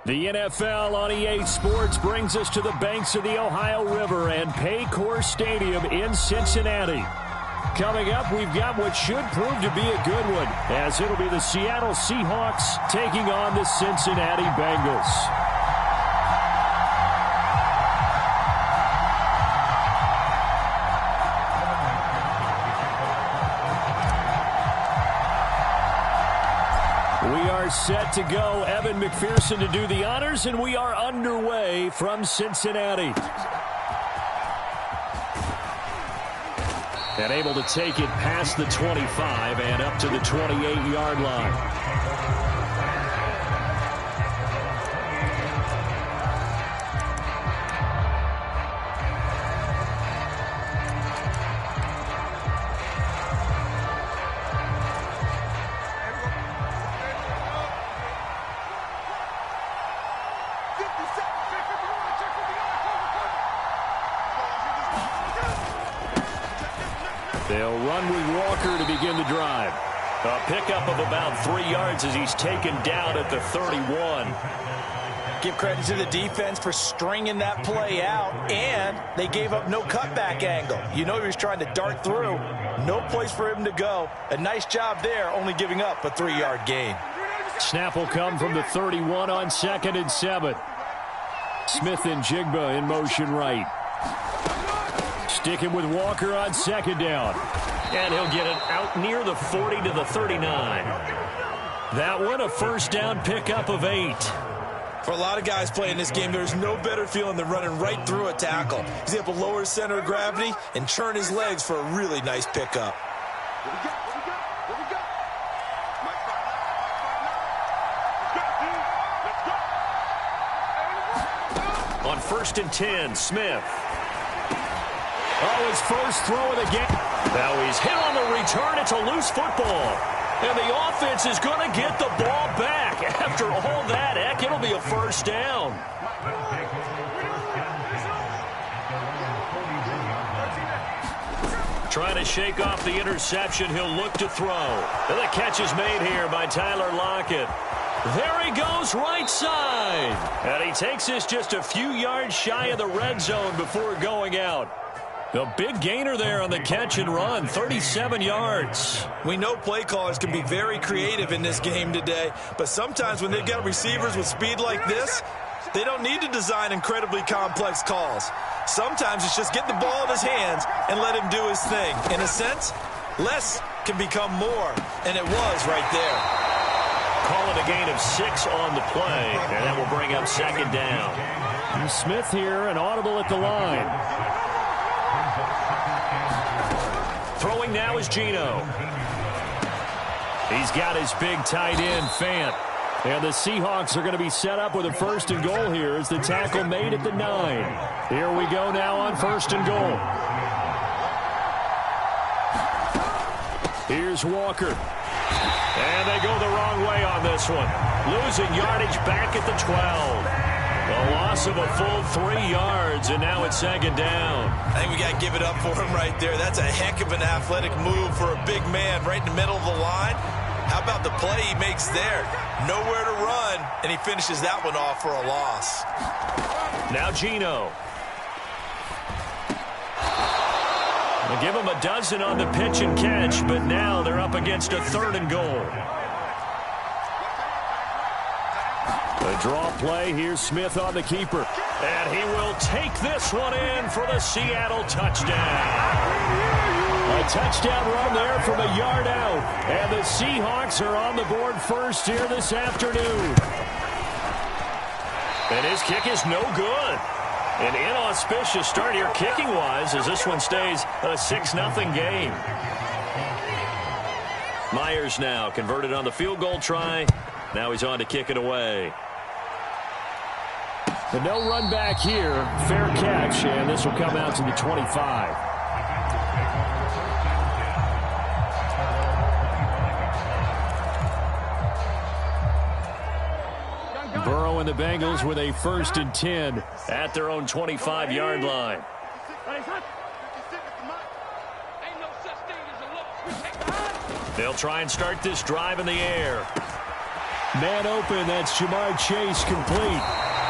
The NFL on EA Sports brings us to the banks of the Ohio River and Paycor Stadium in Cincinnati. Coming up, we've got what should prove to be a good one, as it'll be the Seattle Seahawks taking on the Cincinnati Bengals. We are set to go. Evan McPherson to do the honors, and we are underway from Cincinnati. And able to take it past the 25 and up to the 28-yard line. They'll run with Walker to begin the drive. A pickup of about 3 yards as he's taken down at the 31. Give credit to the defense for stringing that play out, and they gave up no cutback angle. You know he was trying to dart through. No place for him to go. A nice job there, only giving up a 3-yard gain. Snap will come from the 31 on 2nd and 7. Smith and Jigba in motion right. Sticking with Walker on 2nd down. And he'll get it out near the 40 to the 39. That one a first down pickup of 8. For a lot of guys playing this game, there's no better feeling than running right through a tackle. He's able to lower his center of gravity and churn his legs for a really nice pickup. On 1st and 10, Smith. Oh, his first throw of the game. Now he's hit on the return. It's a loose football. And the offense is going to get the ball back. After all that, heck, it'll be a first down. Trying to shake off the interception. He'll look to throw. And the catch is made here by Tyler Lockett. There he goes, right side. And he takes this just a few yards shy of the red zone before going out. A big gainer there on the catch and run, 37 yards. We know play callers can be very creative in this game today, but sometimes when they've got receivers with speed like this, they don't need to design incredibly complex calls. Sometimes it's just get the ball in his hands and let him do his thing. In a sense, less can become more, and it was right there. Call it a gain of 6 on the play, and that will bring up 2nd down. And Smith here, an audible at the line. Throwing now is Geno. He's got his big tight end, Fant. And the Seahawks are going to be set up with a 1st and goal here as the tackle made at the 9. Here we go now on 1st and goal. Here's Walker. And they go the wrong way on this one. Losing yardage back at the 12. A loss of a full 3 yards, and now it's 2nd down. I think we got to give it up for him right there. That's a heck of an athletic move for a big man right in the middle of the line. How about the play he makes there? Nowhere to run, and he finishes that one off for a loss. Now Geno. They'll give him a dozen on the pitch and catch, but now they're up against a 3rd and goal. A draw play. Here's Smith on the keeper. And he will take this one in for the Seattle touchdown. A touchdown run there from a yard out. And the Seahawks are on the board first here this afternoon. And his kick is no good. An inauspicious start here kicking-wise as this one stays a 6-0 game. Myers now converted on the field goal try. Now he's on to kick it away. The no run back here, fair catch, and this will come out to the 25. Burrow and the Bengals with a 1st and 10 at their own 25-yard line. They'll try and start this drive in the air. Man open, that's Jamar Chase complete.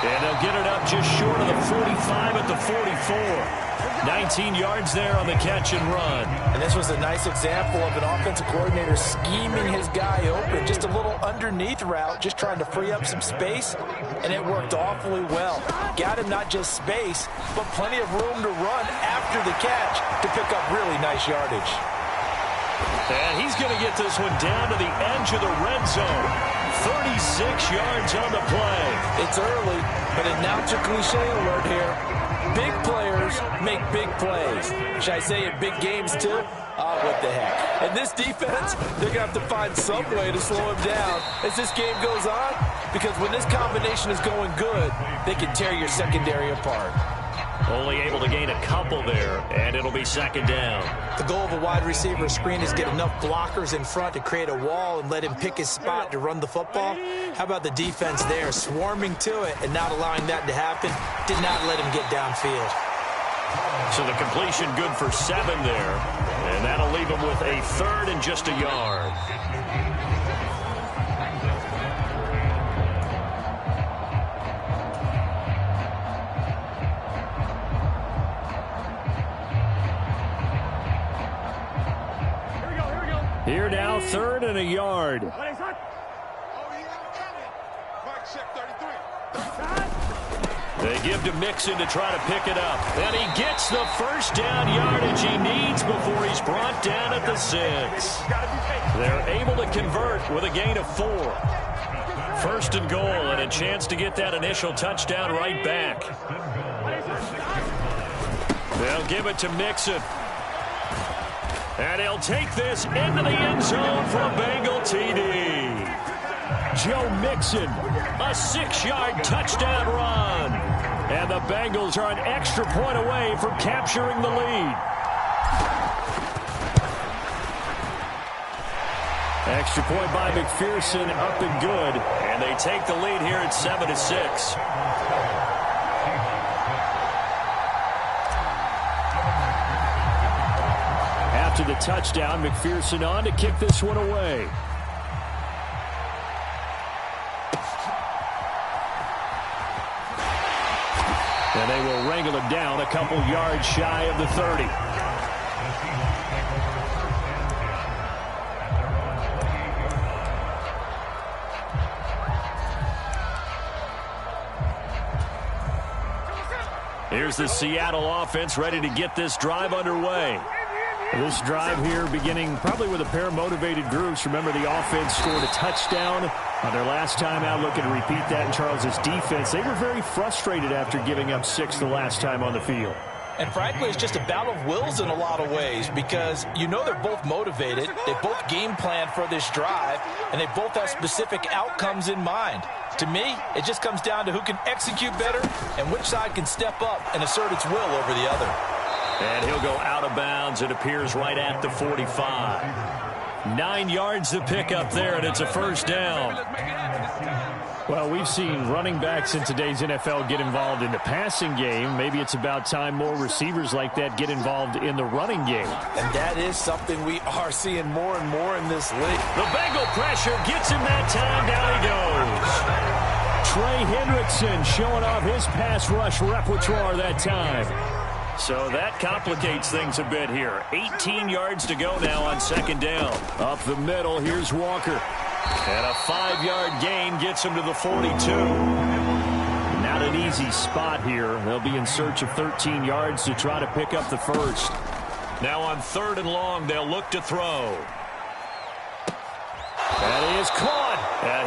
And they'll get it up just short of the 45 at the 44. 19 yards there on the catch and run. And this was a nice example of an offensive coordinator scheming his guy open. Just a little underneath route, just trying to free up some space, and it worked awfully well. Got him not just space, but plenty of room to run after the catch to pick up really nice yardage. And he's going to get this one down to the edge of the red zone. 36 yards on the play. It's early, but announcer cliche alert here. Big players make big plays. Should I say in big games too? Oh, what the heck. And this defense, they're going to have to find some way to slow him down as this game goes on, because when this combination is going good, they can tear your secondary apart. Only able to gain a couple there, and it'll be second down. The goal of a wide receiver screen is get enough blockers in front to create a wall and let him pick his spot to run the football. How about the defense there, swarming to it and not allowing that to happen? Did not let him get downfield. So the completion good for 7 there, and that'll leave him with a third and just a yard. Here now, third and a yard. They give to Mixon to try to pick it up. And he gets the first down yardage he needs before he's brought down at the 6. They're able to convert with a gain of 4. First and goal, and a chance to get that initial touchdown right back. They'll give it to Mixon. And he'll take this into the end zone for a Bengal TD. Joe Mixon, a 6-yard touchdown run. And the Bengals are an extra point away from capturing the lead. Extra point by McPherson, up and good. And they take the lead here at 7-6. After the touchdown, McPherson on to kick this one away. And they will wrangle him down a couple yards shy of the 30. Here's the Seattle offense ready to get this drive underway. This drive here beginning probably with a pair of motivated groups. Remember, the offense scored a touchdown on their last time out. Looking to repeat that in Charles's defense. They were very frustrated after giving up 6 the last time on the field. And frankly, it's just a battle of wills in a lot of ways, because you know they're both motivated. They both game plan for this drive, and they both have specific outcomes in mind. To me, it just comes down to who can execute better and which side can step up and assert its will over the other. And he'll go out of bounds. It appears right at the 45. 9 yards to pick up there, and it's a first down. Well, we've seen running backs in today's NFL get involved in the passing game. Maybe it's about time more receivers like that get involved in the running game. And that is something we are seeing more and more in this league. The Bengal pressure gets him that time. Down he goes. Trey Hendrickson showing off his pass rush repertoire that time. So that complicates things a bit here. 18 yards to go now on second down. Up the middle, here's Walker. And a 5-yard gain gets him to the 42. Not an easy spot here. They'll be in search of 13 yards to try to pick up the first. Now on third and long, they'll look to throw. That is caught.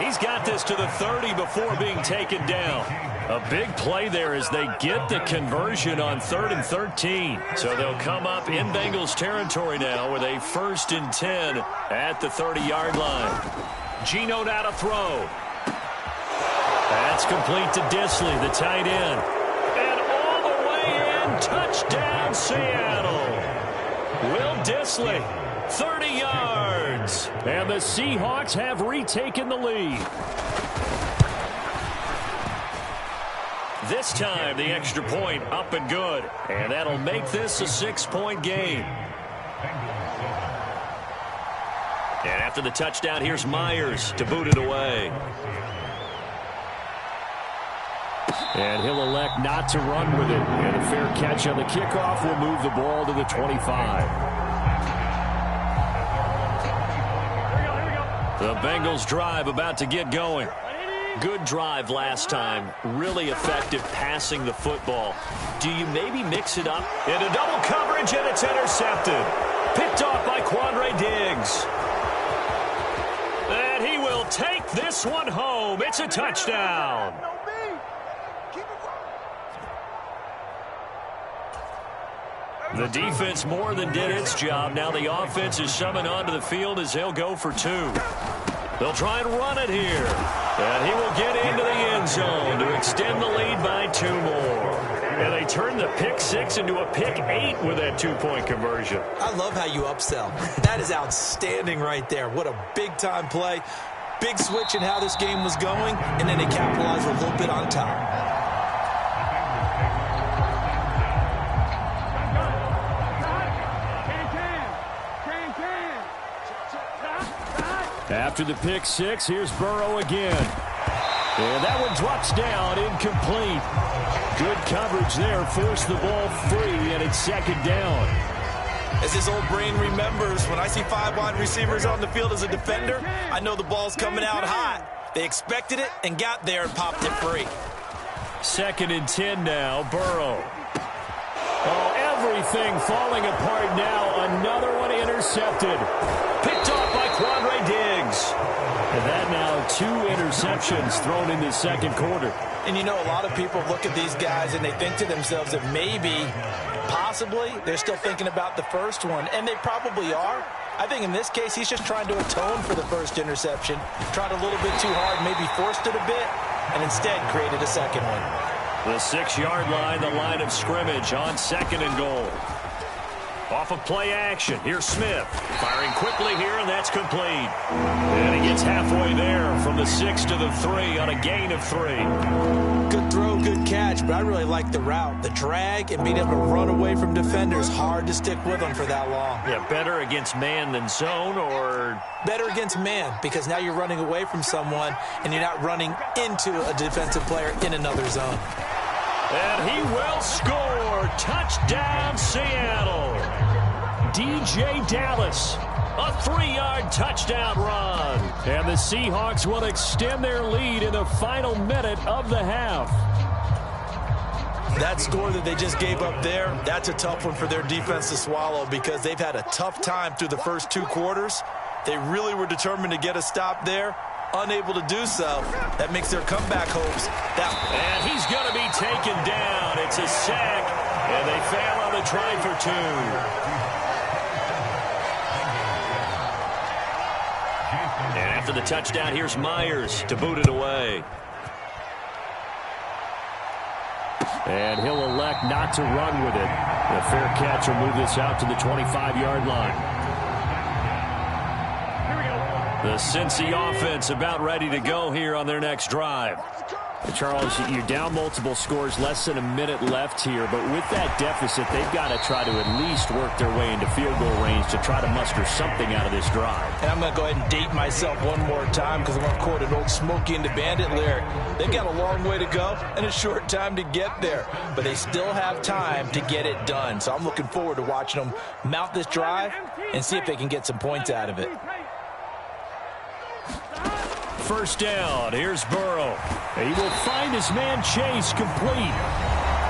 He's got this to the 30 before being taken down. A big play there as they get the conversion on 3rd and 13. So they'll come up in Bengals territory now with a 1st and 10 at the 30-yard line. Geno now to throw. That's complete to Disley, the tight end. And all the way in, touchdown Seattle. Will Disley, 30 yards. And the Seahawks have retaken the lead. This time, the extra point up and good. And that'll make this a 6-point game. And after the touchdown, here's Myers to boot it away. And he'll elect not to run with it. And a fair catch on the kickoff will move the ball to the 25. The Bengals drive about to get going. Good drive last time. Really effective passing the football. Do you maybe mix it up? Into double coverage, and it's intercepted. Picked off by Quandre Diggs. And he will take this one home. It's a touchdown. The defense more than did its job. Now the offense is summoned onto the field as they'll go for 2. They'll try and run it here. And he will get into the end zone to extend the lead by 2 more. And they turn the pick 6 into a pick 8 with that 2-point conversion. I love how you upsell. That is outstanding right there. What a big-time play. Big switch in how this game was going, and then they capitalized a little bit on top. After the pick 6, here's Burrow again. And that one drops down, incomplete. Good coverage there, forced the ball free, and it's 2nd down. As his old brain remembers, when I see 5 wide receivers on the field as a defender, I know the ball's coming out hot. They expected it and got there and popped it free. 2nd and 10 now, Burrow. Oh, everything falling apart now. Another one intercepted. Picked off by Quandre Diggs. And that now 2 interceptions thrown in the 2nd quarter. And you know, a lot of people look at these guys and they think to themselves that maybe, possibly, they're still thinking about the first one. And they probably are. I think in this case, he's just trying to atone for the first interception. Tried a little bit too hard, maybe forced it a bit, and instead created a 2nd one. The 6-yard line, the line of scrimmage on 2nd and goal. Off of play action. Here's Smith. Firing quickly here, and that's complete. And he gets halfway there from the 6 to the 3 on a gain of 3. Good throw, good catch, but I really like the route. The drag and being able to run away from defenders. Hard to stick with them for that long. Yeah, better against man than zone, or? Better against man, because now you're running away from someone, and you're not running into a defensive player in another zone. And he will score. Touchdown, Seattle. DJ Dallas, a 3-yard touchdown run. And the Seahawks will extend their lead in the final minute of the half. That score that they just gave up there, that's a tough one for their defense to swallow because they've had a tough time through the first 2 quarters. They really were determined to get a stop there. Unable to do so. That makes their comeback hopes. And he's going to be taken down. It's a sack, and they fail on the try for 2. And after the touchdown, here's Myers to boot it away. And he'll elect not to run with it. A fair catch will move this out to the 25-yard line. The Cincy offense about ready to go here on their next drive. Charles, you're down multiple scores, less than a minute left here, but with that deficit, they've got to try to at least work their way into field goal range to try to muster something out of this drive. And I'm going to go ahead and date myself one more time because I'm going to quote an old Smokey and the Bandit lyric. They've got a long way to go and a short time to get there, but they still have time to get it done. So I'm looking forward to watching them mount this drive and see if they can get some points out of it. First down, here's Burrow. He will find his man Chase complete.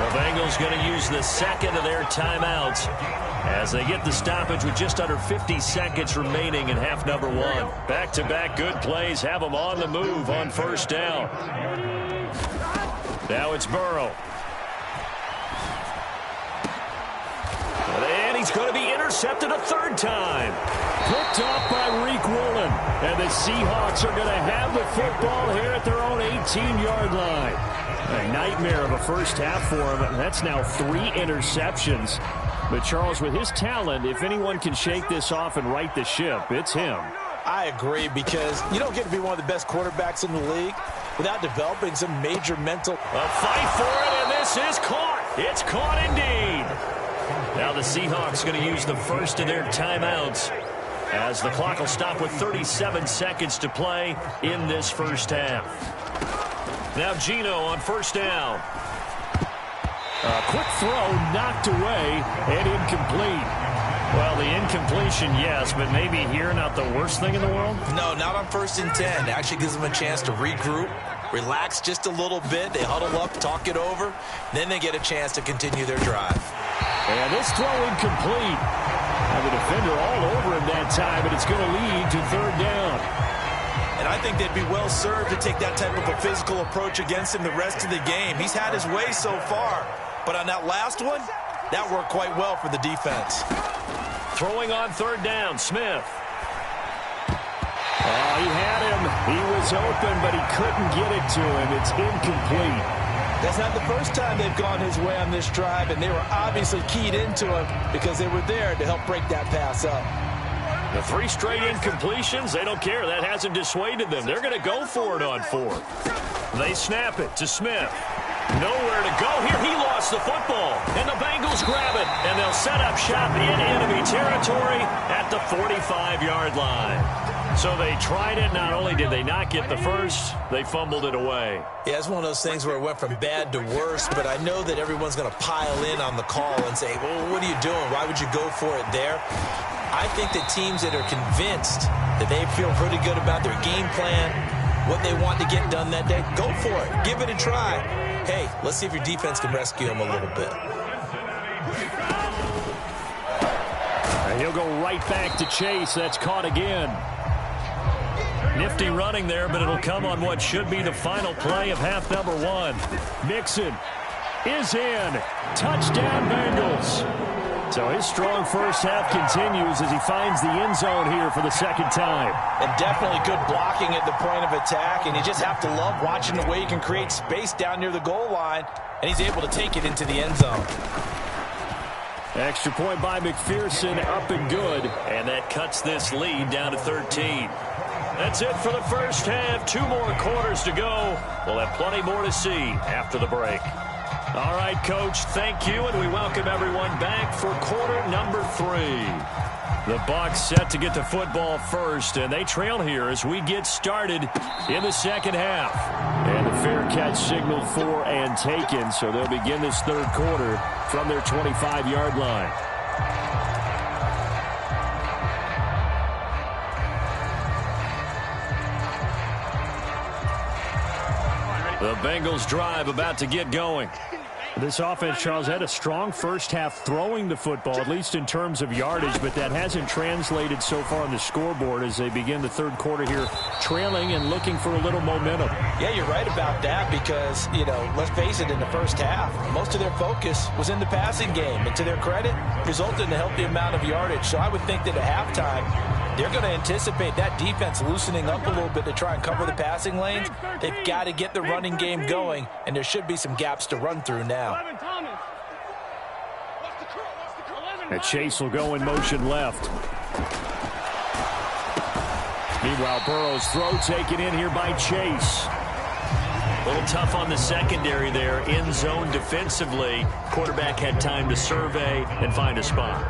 The Bengals going to use the 2nd of their timeouts as they get the stoppage with just under 50 seconds remaining in half number 1. Back-to-back good plays have them on the move on first down. Now it's Burrow. And he's going to be intercepted a 3rd time. Picked off by Reek Woolen. And the Seahawks are going to have the football here at their own 18-yard line. A nightmare of a first half for him. That's now 3 interceptions. But Charles, with his talent, if anyone can shake this off and right the ship, it's him. I agree, because you don't get to be one of the best quarterbacks in the league without developing some major mental. A fight for it, and this is caught. It's caught indeed. Now the Seahawks going to use the first of their timeouts as the clock will stop with 37 seconds to play in this first half. Now Gino on first down. A quick throw knocked away and incomplete. Well, the incompletion, yes, but maybe here not the worst thing in the world? No, not on 1st and 10. Actually gives them a chance to regroup, relax just a little bit. They huddle up, talk it over. Then they get a chance to continue their drive. And this throw incomplete. And the defender all over him that time, and it's going to lead to 3rd down. And I think they'd be well served to take that type of a physical approach against him the rest of the game. He's had his way so far. But on that last one, that worked quite well for the defense. Throwing on 3rd down, Smith. Oh, he had him. He was open, but he couldn't get it to him. It's incomplete. That's not the first time they've gone his way on this drive, and they were obviously keyed into him because they were there to help break that pass up. The 3 straight incompletions, they don't care. That hasn't dissuaded them. They're going to go for it on 4th. They snap it to Smith. Nowhere to go. Here he lost the football, and the Bengals grab it, and they'll set up shop in enemy territory at the 45-yard line. So they tried it. Not only did they not get the first, they fumbled it away. Yeah, it's one of those things where it went from bad to worse, but I know that everyone's going to pile in on the call and say, well, what are you doing? Why would you go for it there? I think that teams that are convinced that they feel pretty good about their game plan, what they want to get done that day, go for it. Give it a try. Hey, let's see if your defense can rescue them a little bit. And he'll go right back to Chase. That's caught again. Nifty running there, but it'll come on what should be the final play of half number 1. Mixon is in. Touchdown, Bengals. So his strong first half continues as he finds the end zone here for the 2nd time. And definitely good blocking at the point of attack, and you just have to love watching the way he can create space down near the goal line, and he's able to take it into the end zone. Extra point by McPherson, up and good. And that cuts this lead down to 13. That's it for the first half. 2 more quarters to go. We'll have plenty more to see after the break. All right, Coach, thank you, and we welcome everyone back for quarter number 3. The Bucs set to get the football first, and they trail here as we get started in the 2nd half. And the fair catch signaled for and taken, so they'll begin this 3rd quarter from their 25-yard line. The Bengals drive about to get going. This offense, Charles, had a strong first half throwing the football, at least in terms of yardage, but that hasn't translated so far on the scoreboard as they begin the 3rd quarter here, trailing and looking for a little momentum. Yeah, you're right about that because, let's face it, in the first half, most of their focus was in the passing game, and to their credit, resulted in a healthy amount of yardage. So I would think that at halftime, they're going to anticipate that defense loosening up a little bit to try and cover the passing lanes. They've got to get the running game going, and there should be some gaps to run through now. And Chase will go in motion left. Meanwhile, Burrow's throw taken in here by Chase. A little tough on the secondary there, in zone defensively. Quarterback had time to survey and find a spot.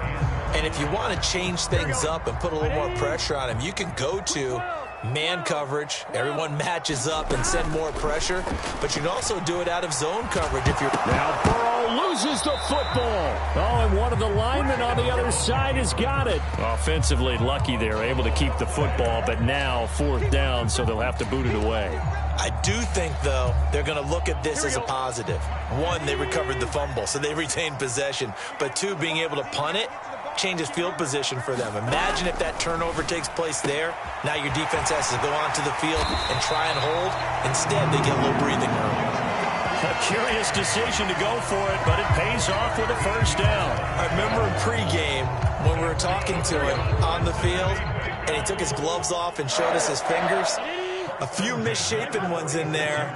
And if you want to change things up and put a little more pressure on him, you can go to man coverage. Everyone matches up and send more pressure. But you can also do it out of zone coverage if you're... Now Burrow loses the football. Oh, and one of the linemen on the other side has got it. Offensively lucky they're able to keep the football, but now 4th down, so they'll have to boot it away. I do think, though, they're going to look at this as a positive. 1, they recovered the fumble, so they retained possession. But 2, being able to punt it changes field position for them. Imagine if that turnover takes place there. Now your defense has to go onto the field and try and hold. Instead, they get a little breathing room. A curious decision to go for it, but it pays off with a 1st down. I remember in pregame when we were talking to him on the field, and he took his gloves off and showed us his fingers. A few misshapen ones in there,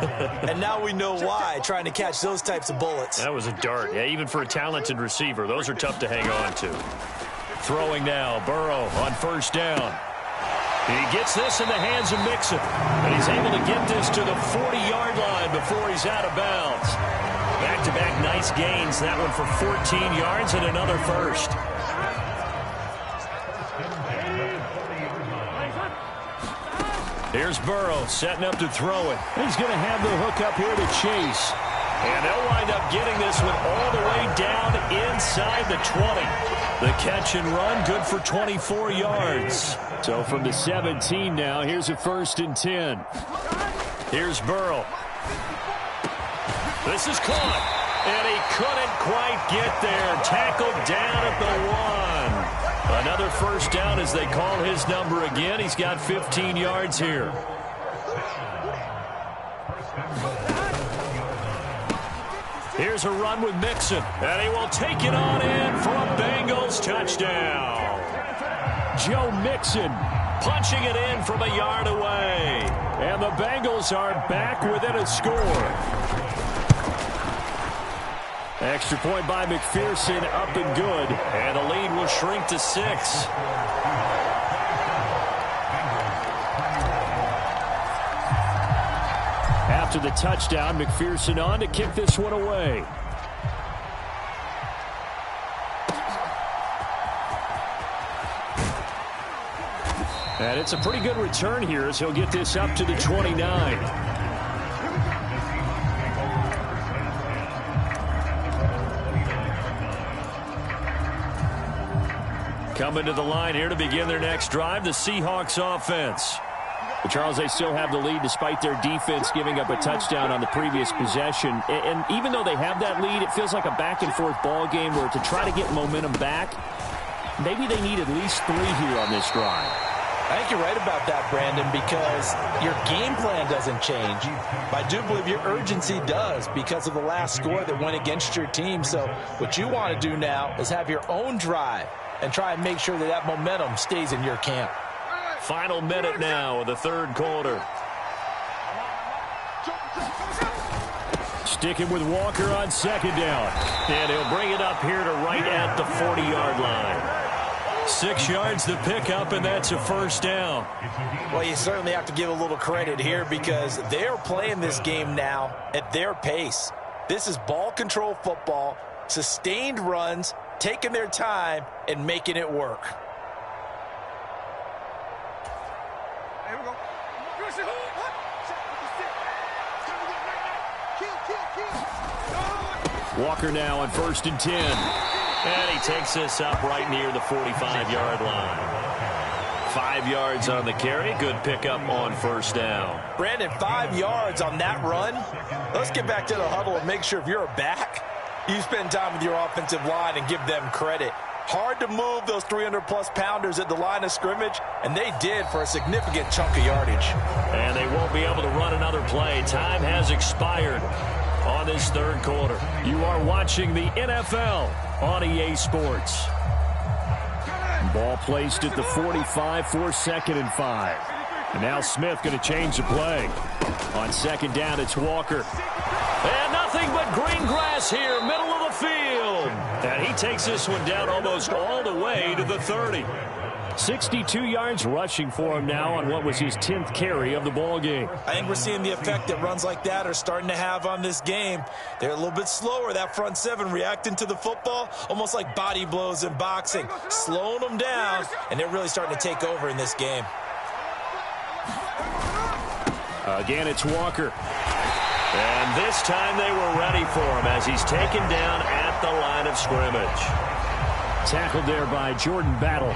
and now we know why, trying to catch those types of bullets. That was a dart. Yeah, even for a talented receiver, those are tough to hang on to. Throwing now, Burrow on 1st down. He gets this in the hands of Mixon, and he's able to get this to the 40-yard line before he's out of bounds. Back-to-back nice gains, that one for 14 yards and another 1st. Here's Burrow setting up to throw it. He's going to have the hook up here to Chase. And they'll wind up getting this one all the way down inside the 20. The catch and run, good for 24 yards. So from the 17 now, here's a 1st and 10. Here's Burrow. This is caught. And he couldn't quite get there. Tackled down at the 1. Another 1st down as they call his number again. He's got 15 yards here. Here's a run with Mixon. And he will take it on in for a Bengals touchdown. Joe Mixon punching it in from a yard away. And the Bengals are back within a score. Extra point by McPherson, up and good. And the lead will shrink to 6. After the touchdown, McPherson on to kick this one away. And it's a pretty good return here as he'll get this up to the 29. Coming to the line here to begin their next drive, the Seahawks offense. But Charles, they still have the lead despite their defense giving up a touchdown on the previous possession. And even though they have that lead, it feels like a back-and-forth ball game where to try to get momentum back, maybe they need at least 3 here on this drive. I think you're right about that, Brandon, because your game plan doesn't change. But I do believe your urgency does because of the last score that went against your team. So what you want to do now is have your own drive and try and make sure that that momentum stays in your camp. Final minute now of the 3rd quarter. Sticking with Walker on 2nd down. And he'll bring it up here to right at the 40-yard line. 6 yards to pick up, and that's a 1st down. Well, you certainly have to give a little credit here because they're playing this game now at their pace. This is ball control football, sustained runs, taking their time, and making it work. Walker now on 1st and 10. And he takes this up right near the 45-yard line. 5 yards on the carry. Good pickup on 1st down. Brandon, 5 yards on that run. Let's get back to the huddle and make sure if you're a back, you spend time with your offensive line and give them credit. Hard to move those 300-plus pounders at the line of scrimmage, and they did for a significant chunk of yardage. And they won't be able to run another play. Time has expired on this 3rd quarter. You are watching the NFL on EA Sports. Ball placed at the 45 for 2nd and 5. And now Smith going to change the play. On 2nd down, it's Walker. And nothing but green grass here, middle of the field. And he takes this one down almost all the way to the 30. 62 yards rushing for him now on what was his 10th carry of the ball game. I think we're seeing the effect that runs like that are starting to have on this game. They're a little bit slower, that front 7 reacting to the football, almost like body blows in boxing, slowing them down, and they're really starting to take over in this game. Again, it's Walker. And this time they were ready for him as he's taken down at the line of scrimmage. Tackled there by Jordan Battle.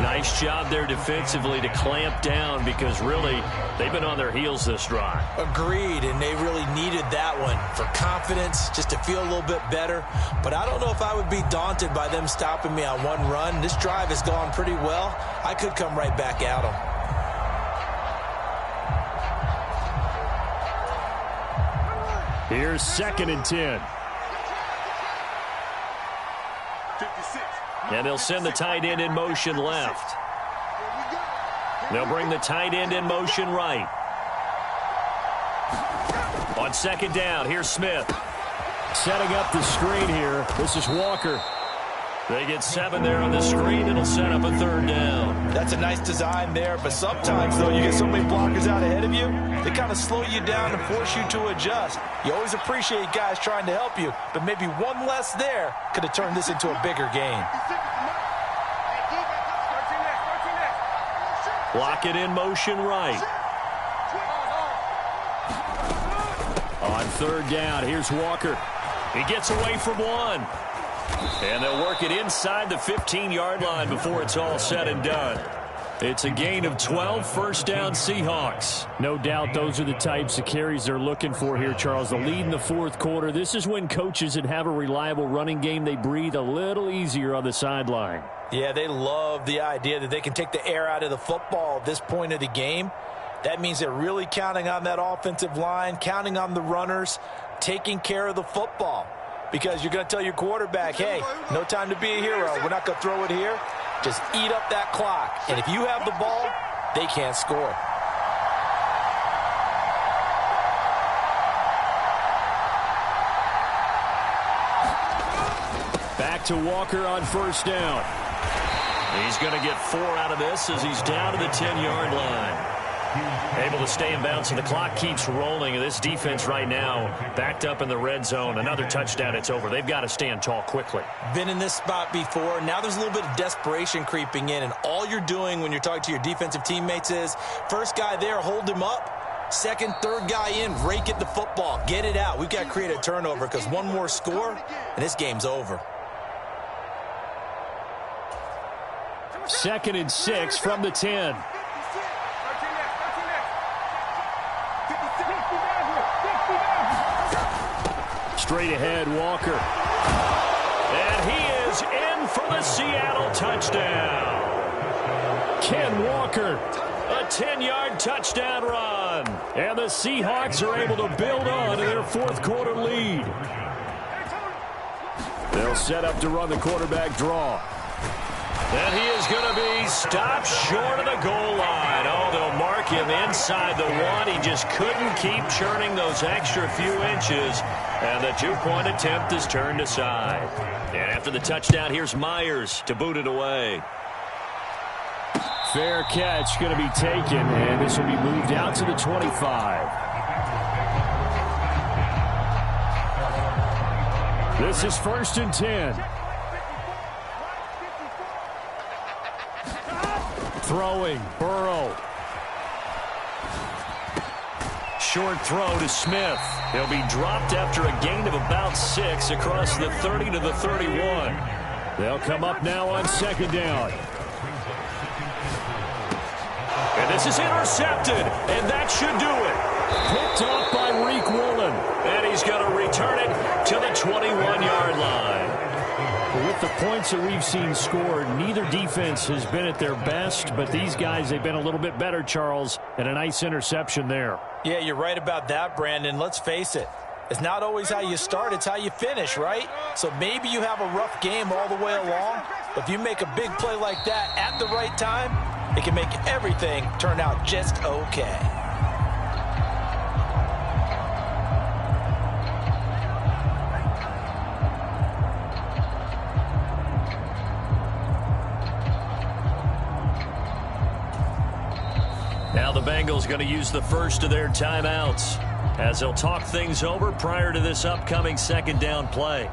Nice job there defensively to clamp down because really they've been on their heels this drive. Agreed, and they really needed that one for confidence, just to feel a little bit better. But I don't know if I would be daunted by them stopping me on one run. This drive has gone pretty well. I could come right back at them. Here's 2nd and 10. And they'll send the tight end in motion left. They'll bring the tight end in motion right. On 2nd down, here's Smith. Setting up the screen here. This is Walker. They get 7 there on the screen. It'll set up a 3rd down. That's a nice design there, but sometimes, though, you get so many blockers out ahead of you, they kind of slow you down and force you to adjust. You always appreciate guys trying to help you, but maybe one less there could have turned this into a bigger game. Block it in motion right. 3rd down. Here's Walker. He gets away from one. And they'll work it inside the 15-yard line before it's all said and done. It's a gain of 12, 1st down Seahawks. No doubt those are the types of carries they're looking for here, Charles. The lead in the 4th quarter. This is when coaches that have a reliable running game, they breathe a little easier on the sideline. Yeah, they love the idea that they can take the air out of the football at this point of the game. That means they're really counting on that offensive line, counting on the runners, taking care of the football. Because you're going to tell your quarterback, hey, no time to be a hero. We're not going to throw it here. Just eat up that clock. And if you have the ball, they can't score. Back to Walker on 1st down. He's going to get 4 out of this as he's down to the 10-yard line. Able to stay in bounds, and the clock keeps rolling. And this defense right now backed up in the red zone. Another touchdown, it's over. They've got to stand tall quickly. Been in this spot before. Now there's a little bit of desperation creeping in, and all you're doing when you're talking to your defensive teammates is, first guy there, hold him up. 2nd, 3rd guy in, rake at the football. Get it out. We've got to create a turnover because one more score, and this game's over. 2nd and 6 from the 10. Straight ahead, Walker. And he is in for the Seattle touchdown. Ken Walker. A 10-yard touchdown run. And the Seahawks are able to build on to their 4th quarter lead. They'll set up to run the quarterback draw. And he is going to be stopped short of the goal line. Oh, they'll mark him inside the 1. He just couldn't keep churning those extra few inches. And the 2-point attempt is turned aside. And after the touchdown, here's Myers to boot it away. Fair catch going to be taken, and this will be moved out to the 25. This is 1st and 10. Throwing, Burrow. Short throw to Smith. He'll be dropped after a gain of about 6 across the 30 to the 31. They'll come up now on 2nd down. And this is intercepted, and that should do it. Picked up by Reek Woolen. And he's going to return it to the 21-yard line. With the points that we've seen scored, neither defense has been at their best, but these guys, they've been a little bit better, Charles, and a nice interception there. Yeah, you're right about that, Brandon. Let's face it. It's not always how you start, it's how you finish, right? So maybe you have a rough game all the way along, but if you make a big play like that at the right time, it can make everything turn out just okay. Now the Bengals going to use the first of their timeouts as they'll talk things over prior to this upcoming 2nd down play.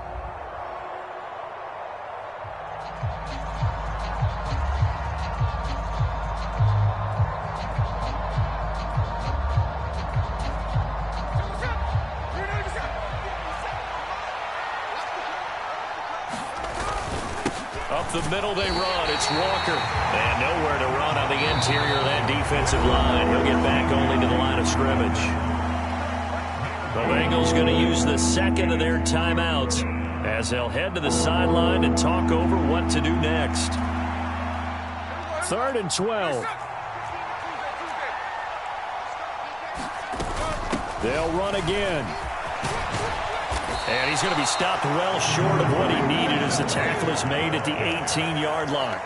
Up the middle they run. It's Walker. And nowhere to run on the interior of that defensive line. He'll get back only to the line of scrimmage. The Bengals going to use the 2nd of their timeouts as they'll head to the sideline and talk over what to do next. 3rd and 12. They'll run again. And he's going to be stopped well short of what he needed as the tackle is made at the 18-yard line.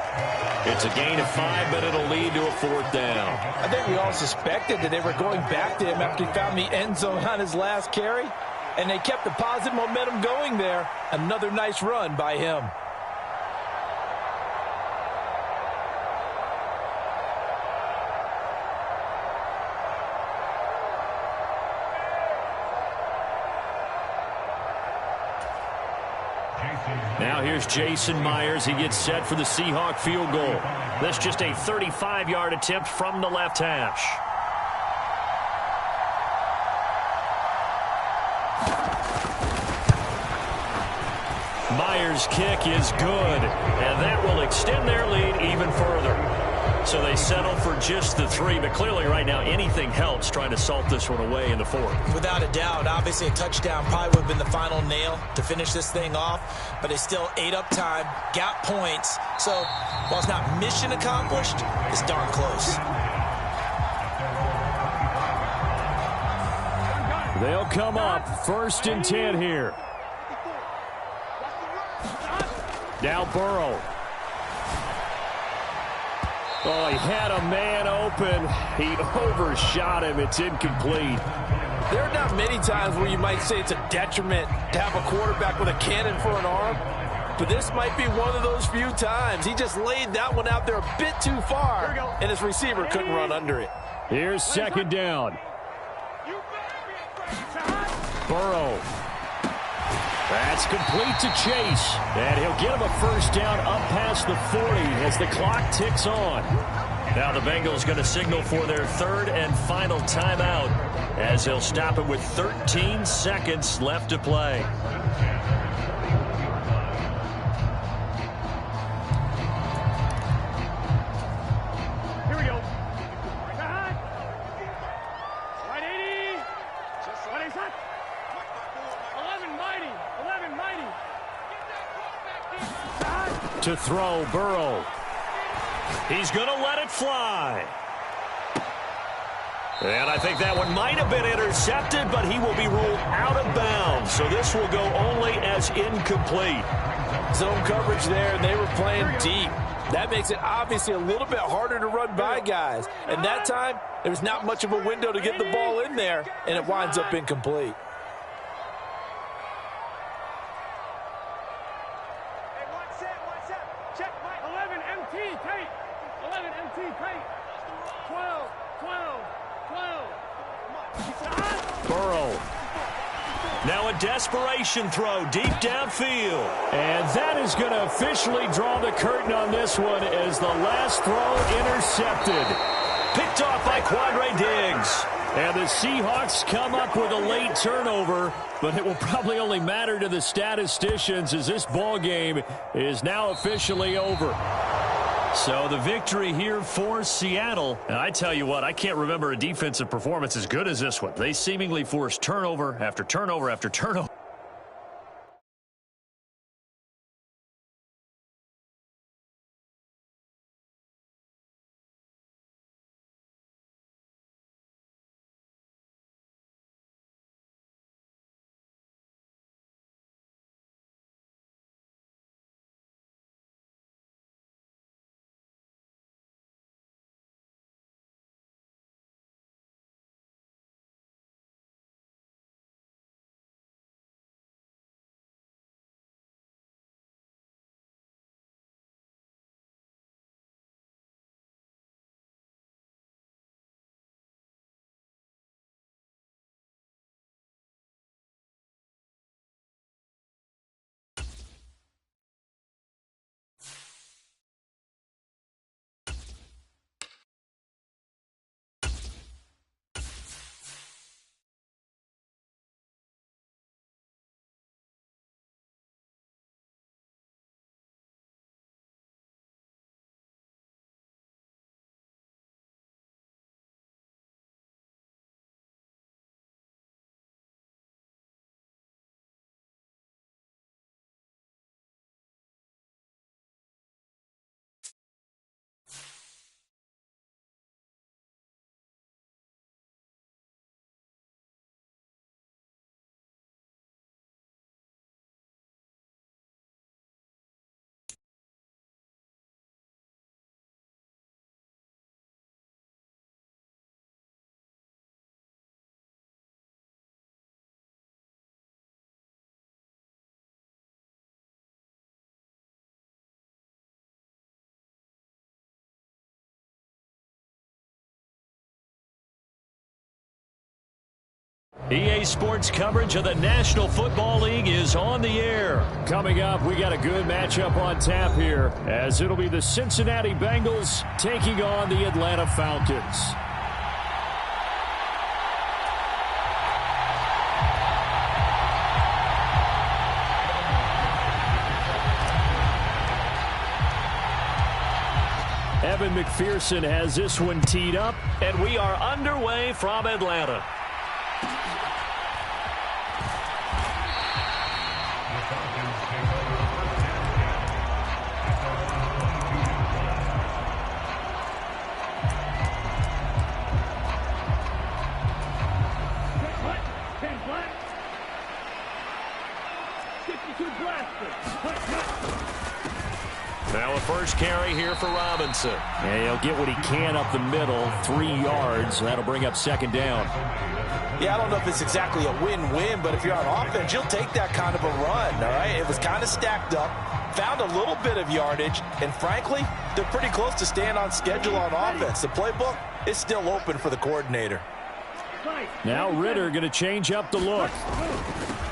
It's a gain of 5, but it'll lead to a 4th down. I think we all suspected that they were going back to him after he found the end zone on his last carry, and they kept the positive momentum going there. Another nice run by him. Now here's Jason Myers. He gets set for the Seahawk field goal. That's just a 35-yard attempt from the left hash. Myers' kick is good, and that will extend their lead even further. So they settle for just the 3, but clearly right now anything helps trying to salt this one away in the 4th. Without a doubt, obviously a touchdown probably would have been the final nail to finish this thing off, but they still ate up time, got points. So while it's not mission accomplished, it's darn close. They'll come up 1st and 10 here. Now Burrow. Oh, he had a man open. He overshot him. It's incomplete. There are not many times where you might say it's a detriment to have a quarterback with a cannon for an arm, but this might be one of those few times. He just laid that one out there a bit too far, and his receiver couldn't run under it. Here's 2nd down. Burrow. That's complete to Chase. And he'll get him a 1st down up past the 40 as the clock ticks on. Now the Bengals going to signal for their 3rd and final timeout as they'll stop it with 13 seconds left to play. Here we go. Right 80. Just what is that? 11 mighty. 11 mighty. To throw, Burrow. He's going to let it fly. And I think that one might have been intercepted, but he will be ruled out of bounds. So this will go only as incomplete. Zone coverage there, and they were playing deep. That makes it obviously a little bit harder to run by guys. And that time, there was not much of a window to get the ball in there, and it winds up incomplete. Check my 11 MT tape. 11 MT tape. 12, 12, 12. Burrow. Now a desperation throw deep downfield. And that is going to officially draw the curtain on this one as the last throw intercepted. Picked off by Quandre Diggs. And the Seahawks come up with a late turnover, but it will probably only matter to the statisticians as this ball game is now officially over. So the victory here for Seattle. And I tell you what, I can't remember a defensive performance as good as this one. They seemingly forced turnover after turnover after turnover. EA Sports coverage of the National Football League is on the air. Coming up, we got a good matchup on tap here, as it'll be the Cincinnati Bengals taking on the Atlanta Falcons. Evan McPherson has this one teed up, and we are underway from Atlanta. Now a first carry here for Robinson. And he'll get what he can up the middle, 3 yards. That'll bring up second down. Yeah, I don't know if it's exactly a win-win, but if you're on offense, you'll take that kind of a run, all right? It was kind of stacked up, found a little bit of yardage, and frankly, they're pretty close to staying on schedule on offense. The playbook is still open for the coordinator. Now Ritter going to change up the look.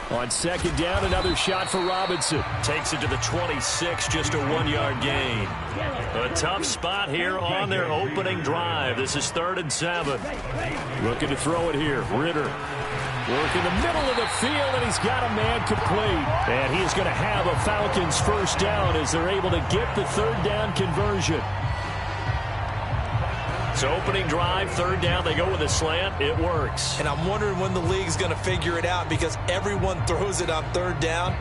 On second down, another shot for Robinson. Takes it to the 26, just a 1-yard gain. A tough spot here on their opening drive. This is 3rd and 7. Looking to throw it here. Ritter working the middle of the field, and he's got a man complete. And he is going to have a Falcons first down as they're able to get the 3rd down conversion. So opening drive, 3rd down, they go with a slant. It works. And I'm wondering when the league's going to figure it out because everyone throws it on 3rd down.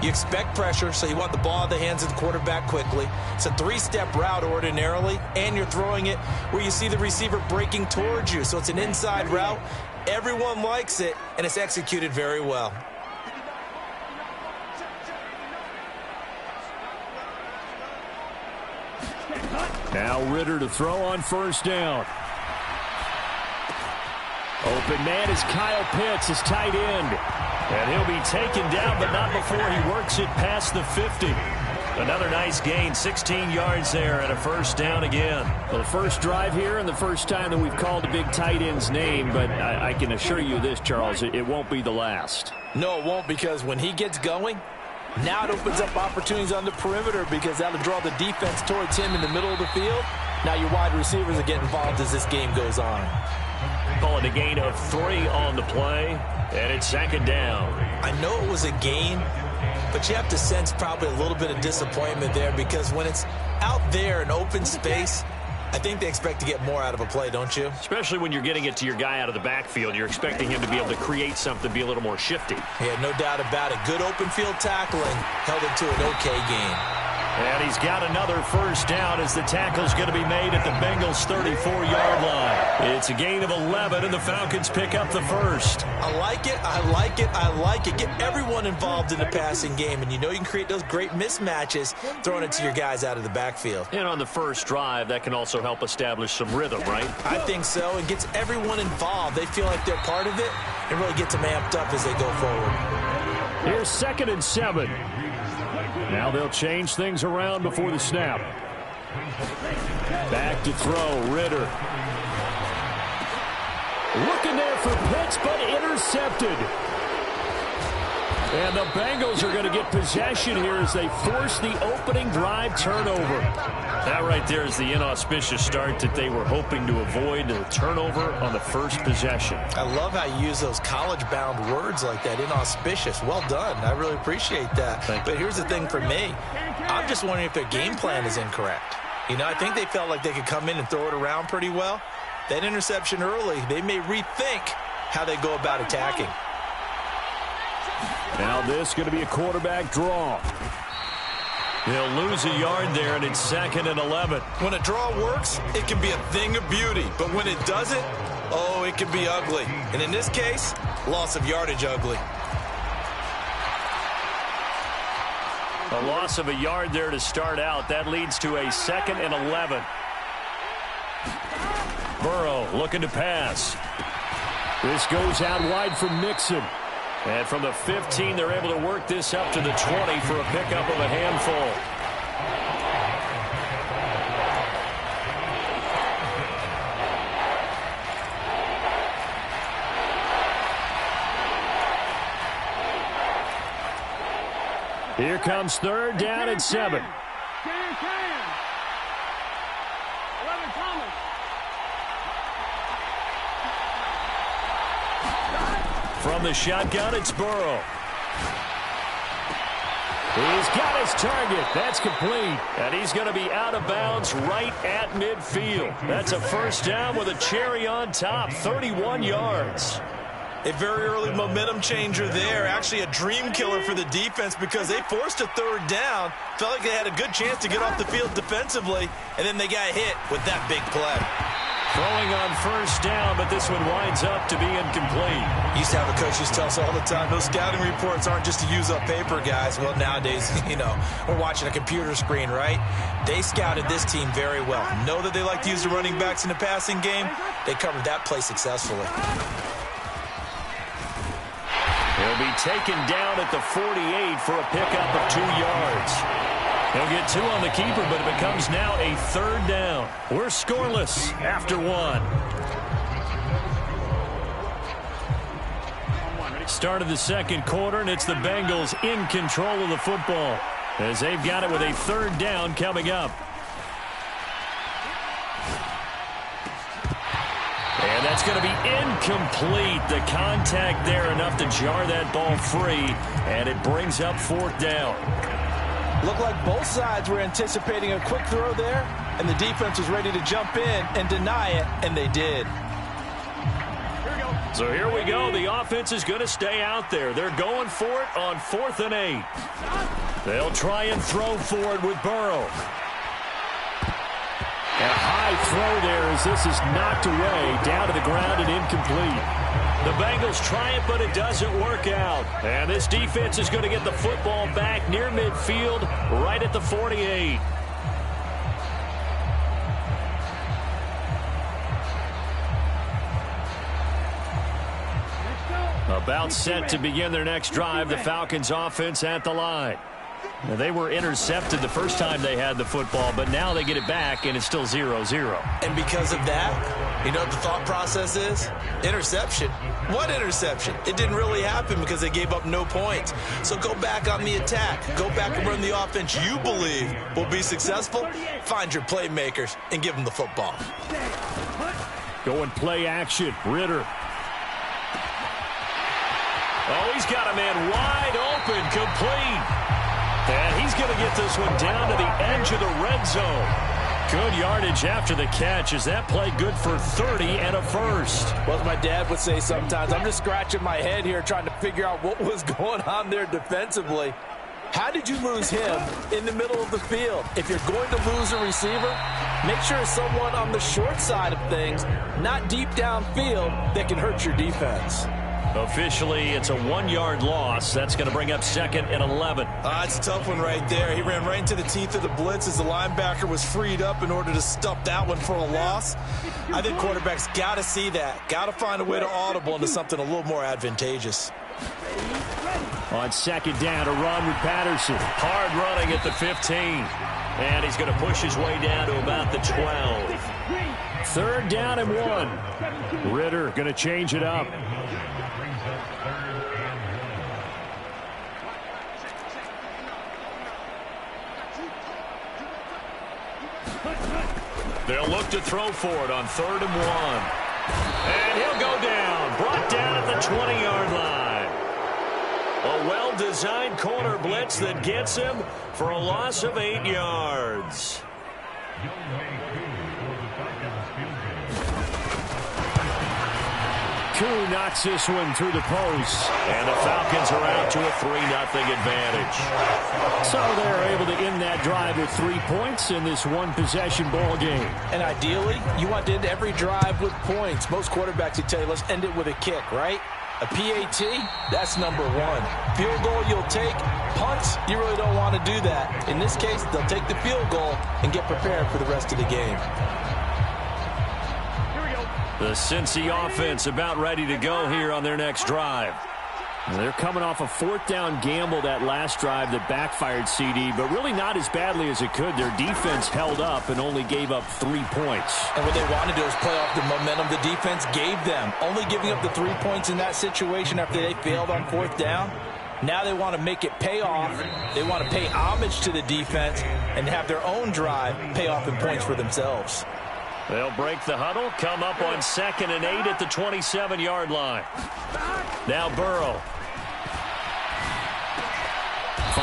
You expect pressure, so you want the ball in the hands of the quarterback quickly. It's a 3-step route ordinarily, and you're throwing it where you see the receiver breaking towards you. So it's an inside route. Everyone likes it, and it's executed very well. Now Ritter to throw on first down. Open man is Kyle Pitts, his tight end. And he'll be taken down, but not before he works it past the 50. Another nice gain, 16 yards there, and a first down again. Well, the first drive here and the first time that we've called a big tight end's name, but I can assure you this, Charles, it won't be the last. No, it won't, because when he gets going, now it opens up opportunities on the perimeter because that'll draw the defense towards him in the middle of the field. Now your wide receivers are getting involved as this game goes on. Call it a gain of 3 on the play, and it's 2nd down. I know it was a gain, but you have to sense probably a little bit of disappointment there because when it's out there in open space, I think they expect to get more out of a play, don't you? Especially when you're getting it to your guy out of the backfield. You're expecting him to be able to create something, be a little more shifty. Yeah, no doubt about it. Good open field tackling held it to an okay game. And he's got another first down as the tackle's going to be made at the Bengals' 34-yard line. It's a gain of 11, and the Falcons pick up the first. I like it, I like it, I like it. Get everyone involved in the passing game, and you know you can create those great mismatches throwing it to your guys out of the backfield. And on the first drive, that can also help establish some rhythm, right? I think so. It gets everyone involved. They feel like they're part of it and really gets them amped up as they go forward. Here's 2nd and 7. Now they'll change things around before the snap. Back to throw, Ritter. Looking there for Pitts, but intercepted. And the Bengals are going to get possession here as they force the opening drive turnover. That right there is the inauspicious start that they were hoping to avoid, the turnover on the first possession. I love how you use those college-bound words like that, inauspicious. Well done. I really appreciate that. But here's the thing for me. I'm just wondering if their game plan is incorrect. You know, I think they felt like they could come in and throw it around pretty well. That interception early, they may rethink how they go about attacking. Now this going to be a quarterback draw. They'll lose a yard there, and it's 2nd and 11. When a draw works, it can be a thing of beauty. But when it doesn't, oh, it can be ugly. And in this case, loss of yardage ugly. A loss of a yard there to start out. That leads to a 2nd and 11. Burrow looking to pass. This goes out wide from Mixon. And from the 15, they're able to work this up to the 20 for a pickup of a handful. Here comes 3rd down and 7. From the shotgun, it's Burrow. He's got his target. That's complete. And he's going to be out of bounds right at midfield. That's a first down with a cherry on top, 31 yards. A very early momentum changer there. Actually a dream killer for the defense because they forced a third down. Felt like they had a good chance to get off the field defensively, and then they got hit with that big play. Throwing on first down, but this one winds up to be incomplete. Used to have a coach used to tell us all the time, those scouting reports aren't just to use up paper, guys. Well, nowadays, we're watching a computer screen, right? They scouted this team very well. Know that they like to use the running backs in the passing game. They covered that play successfully. He'll be taken down at the 48 for a pickup of 2 yards. He'll get 2 on the keeper, but it becomes now a third down. We're scoreless after 1. Start of the second quarter, and it's the Bengals in control of the football as they've got it with a third down coming up. And that's going to be incomplete. The contact there enough to jar that ball free, and it brings up 4th down. Looked like both sides were anticipating a quick throw there, and the defense was ready to jump in and deny it, and they did. So here we go. The offense is going to stay out there. They're going for it on 4th and 8. They'll try and throw for it with Burrow. And a high throw there as this is knocked away, down to the ground and incomplete. The Bengals try it, but it doesn't work out. And this defense is going to get the football back near midfield, right at the 48. About set to begin their next drive, the Falcons offense at the line. Now, they were intercepted the first time they had the football, but now they get it back, and it's still 0-0. And because of that, you know what the thought process is? Interception. What interception? It didn't really happen because they gave up no points. So go back on the attack. Go back and run the offense you believe will be successful. Find your playmakers and give them the football. Going play action. Ritter. Oh, he's got a man wide open, complete. And he's going to get this one down to the edge of the red zone. Good yardage after the catch. Is that play good for 30 and a first? Well, as my dad would say sometimes, I'm just scratching my head here trying to figure out what was going on there defensively. How did you lose him in the middle of the field? If you're going to lose a receiver, make sure it's someone on the short side of things, not deep downfield, that can hurt your defense. Officially, it's a 1-yard loss. That's going to bring up 2nd and 11. It's a tough one right there. He ran right into the teeth of the blitz as the linebacker was freed up in order to stuff that one for a loss. I think quarterbacks got to see that. Got to find a way to audible into something a little more advantageous. On 2nd down, a run with Patterson. Hard running at the 15. And he's going to push his way down to about the 12. 3rd down and 1. Ritter going to change it up. They'll look to throw for it on 3rd and 1. And he'll go down. Brought down at the 20-yard line. A well-designed corner blitz that gets him for a loss of 8 yards. Koo knocks this one through the post. And the Falcons are out to a 3-0 advantage. So they're able to end that drive with 3 points in this one-possession ball game. And ideally, you want to end every drive with points. Most quarterbacks would tell you, let's end it with a kick, right? A PAT, that's number 1. Field goal you'll take. Punts, you really don't want to do that. In this case, they'll take the field goal and get prepared for the rest of the game. The Cincy offense about ready to go here on their next drive. They're coming off a 4th down gamble that last drive that backfired CD, but really not as badly as it could. Their defense held up and only gave up 3 points. And what they want to do is play off the momentum the defense gave them. Only giving up the 3 points in that situation after they failed on 4th down. Now they want to make it pay off. They want to pay homage to the defense and have their own drive pay off in points for themselves. They'll break the huddle, come up on 2nd and 8 at the 27-yard line. Now Burrow.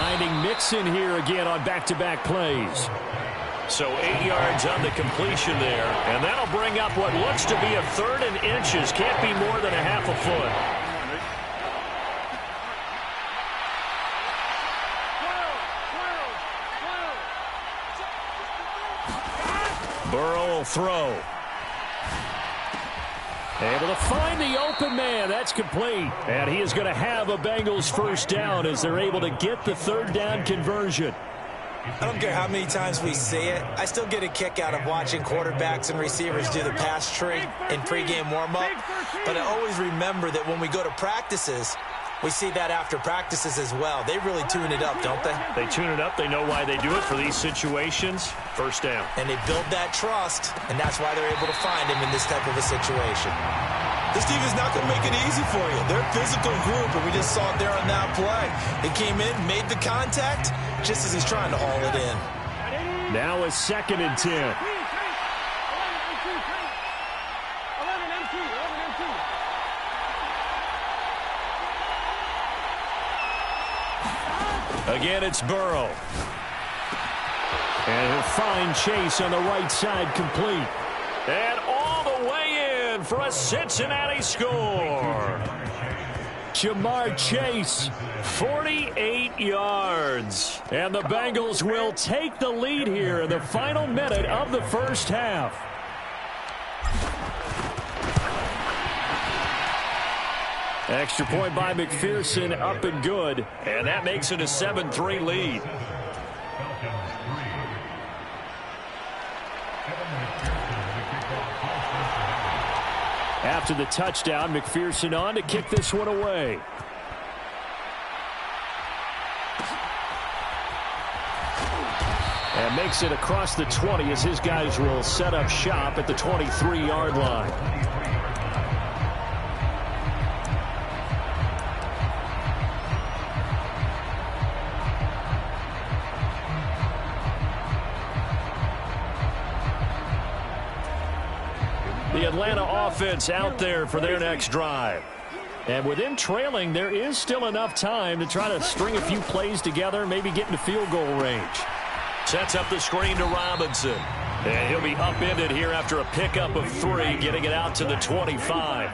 Finding Mixon here again on back-to-back plays. So 8 yards on the completion there, and that'll bring up what looks to be a 3rd and inches. Can't be more than a half a foot. Burrow will throw. Able to find the open man. That's complete. And he is going to have a Bengals first down as they're able to get the 3rd down conversion. I don't care how many times we see it. I still get a kick out of watching quarterbacks and receivers do the pass tree in pregame warm-up. But I always remember that when we go to practices, we see that after practices as well. They really tune it up, don't they? They tune it up. They know why they do it for these situations. First down. And they build that trust, and that's why they're able to find him in this type of a situation. This team is not going to make it easy for you. They're a physical group, and we just saw it there on that play. They came in, made the contact, just as he's trying to haul it in. Now a 2nd and 10. Again, it's Burrow. And he'll find Chase on the right side, complete. And all the way in for a Cincinnati score. Jamar Chase, 48 yards. and the Bengals will take the lead here in the final minute of the first half. Extra point by McPherson, up and good. And that makes it a 7-3 lead. After the touchdown, McPherson on to kick this one away. And makes it across the 20 as his guys will set up shop at the 23-yard line. The Atlanta offense out there for their next drive. And with them trailing, there is still enough time to try to string a few plays together, maybe get into field goal range. Sets up the screen to Robinson. And he'll be upended here after a pickup of 3, getting it out to the 25.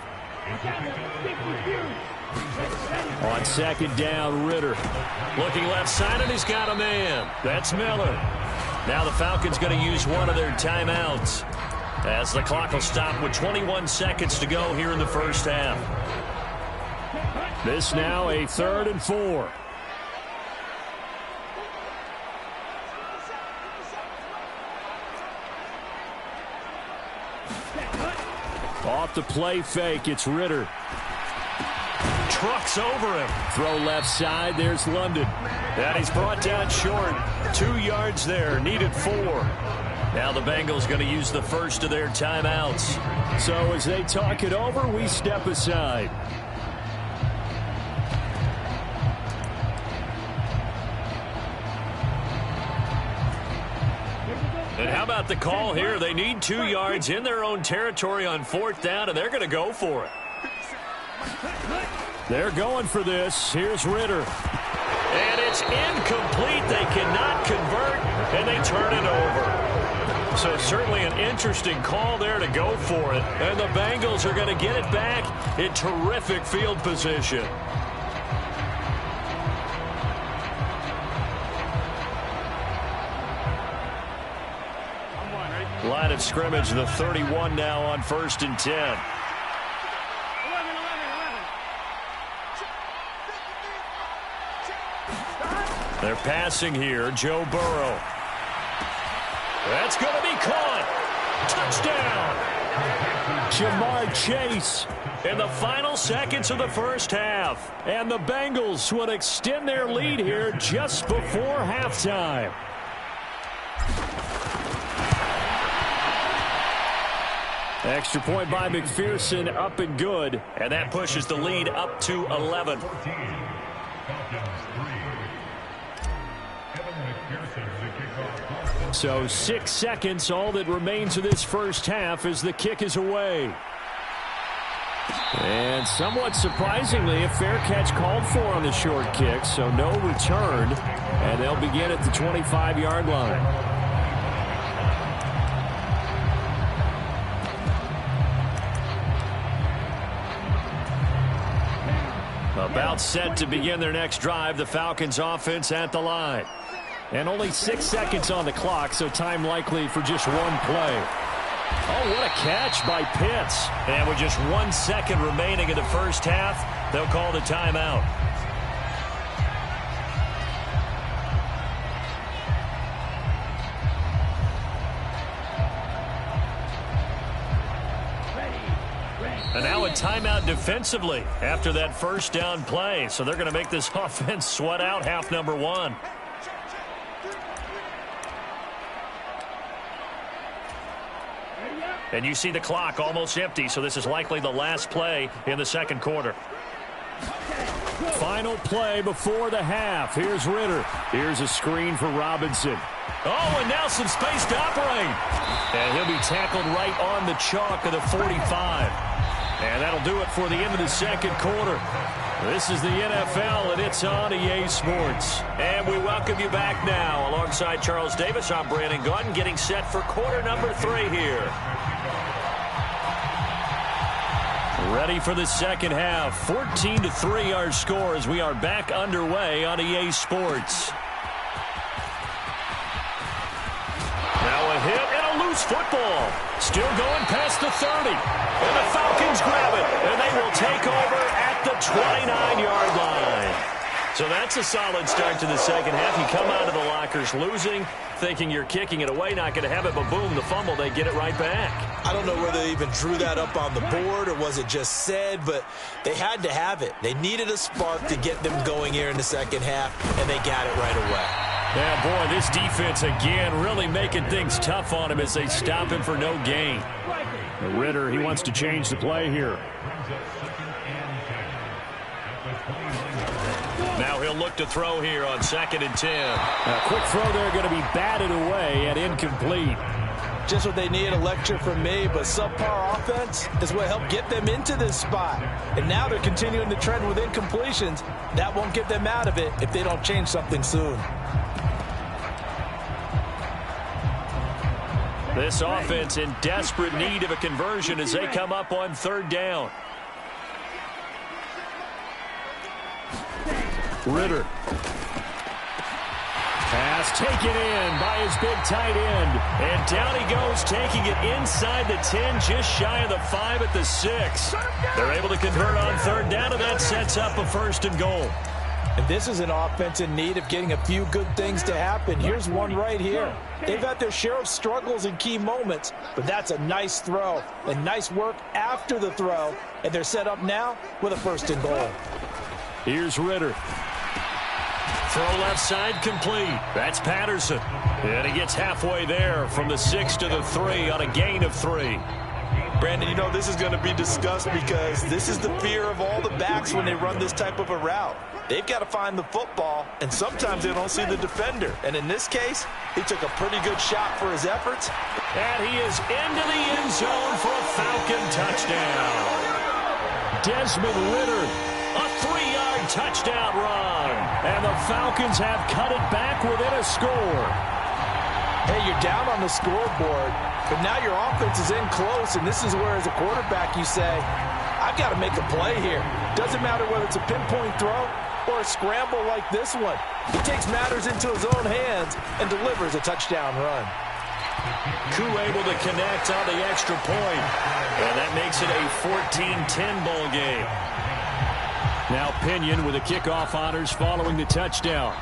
On 2nd down, Ritter. Looking left side, and he's got a man. That's Miller. Now the Falcons going to use one of their timeouts, as the clock will stop with 21 seconds to go here in the first half. This now a 3rd and 4. Off the play fake, it's Ritter. Trucks over him. Throw left side, there's London. And he's brought down short. 2 yards there, needed 4. Now the Bengals going to use the first of their timeouts. So as they talk it over, we step aside. And how about the call here? They need 2 yards in their own territory on 4th down, and they're going to go for it. They're going for this. Here's Ritter. And it's incomplete. They cannot convert, and they turn it over. So certainly an interesting call there to go for it. And the Bengals are going to get it back in terrific field position. Line of scrimmage, the 31 now on 1st and 10. 11. They're passing here. Joe Burrow. That's going to be caught. Touchdown. Jamar Chase In the final seconds of the first half. and the Bengals will extend their lead here just before halftime. Extra point by McPherson, up and good. And that pushes the lead up to 11. So 6 seconds, all that remains of this first half as the kick is away. And somewhat surprisingly, a fair catch called for on the short kick, so no return, and they'll begin at the 25-yard line. About set to begin their next drive, the Falcons offense at the line. And only 6 seconds on the clock, so time likely for just one play. Oh, what a catch by Pitts. And with just 1 second remaining in the first half, they'll call the timeout. And now a timeout defensively after that first down play. So they're going to make this offense sweat out half number one. And you see the clock almost empty, so this is likely the last play in the second quarter. Final play before the half. Here's Ritter. Here's a screen for Robinson. Oh, and now some space to operate. And he'll be tackled right on the chalk of the 45. And that'll do it for the end of the second quarter. This is the NFL, and it's on EA Sports. And we welcome you back now. Alongside Charles Davis, I'm Brandon Gunn, getting set for quarter number 3 here. Ready for the second half. 14-3 our score as we are back underway on EA Sports. Now a hit and a loose football. Still going past the 30. And the Falcons grab it. And they will take over at the 29-yard line. So that's a solid start to the second half. You come out of the lockers losing, thinking you're kicking it away, not going to have it, but boom, the fumble, they get it right back. I don't know whether they even drew that up on the board or was it just said, but they had to have it. They needed a spark to get them going here in the second half, and they got it right away. Yeah, boy, this defense again really making things tough on him as they stop him for no gain. Ritter, he wants to change the play here. Now he'll look to throw here on 2nd and 10. A quick throw there going to be batted away and incomplete. Just what they need, a lecture from me, but subpar offense is what helped get them into this spot. And now they're continuing the trend with incompletions. That won't get them out of it if they don't change something soon. This offense in desperate need of a conversion as they come up on 3rd down. Ritter. Pass taken in by his big tight end. And down he goes, taking it inside the 10, just shy of the 5 at the 6. They're able to convert on 3rd down, and that sets up a 1st and goal. And this is an offense in need of getting a few good things to happen. Here's one right here. They've had their share of struggles in key moments, but that's a nice throw and nice work after the throw. And they're set up now with a 1st and goal. Here's Ritter. Throw left side complete. That's Patterson. And he gets halfway there from the 6 to the 3 on a gain of 3. Brandon, you know this is going to be discussed because this is the fear of all the backs when they run this type of a route. They've got to find the football, and sometimes they don't see the defender. And in this case, he took a pretty good shot for his efforts. And he is into the end zone for a Falcon touchdown. Desmond Ritter. A 3-yard touchdown run. And the Falcons have cut it back within a score. Hey, you're down on the scoreboard, but now your offense is in close, and this is where, as a quarterback, you say, I've got to make a play here. Doesn't matter whether it's a pinpoint throw or a scramble like this one. He takes matters into his own hands and delivers a touchdown run. Koo able to connect on the extra point, and that makes it a 14-10 ball game. Now Pinion with the kickoff honors following the touchdown.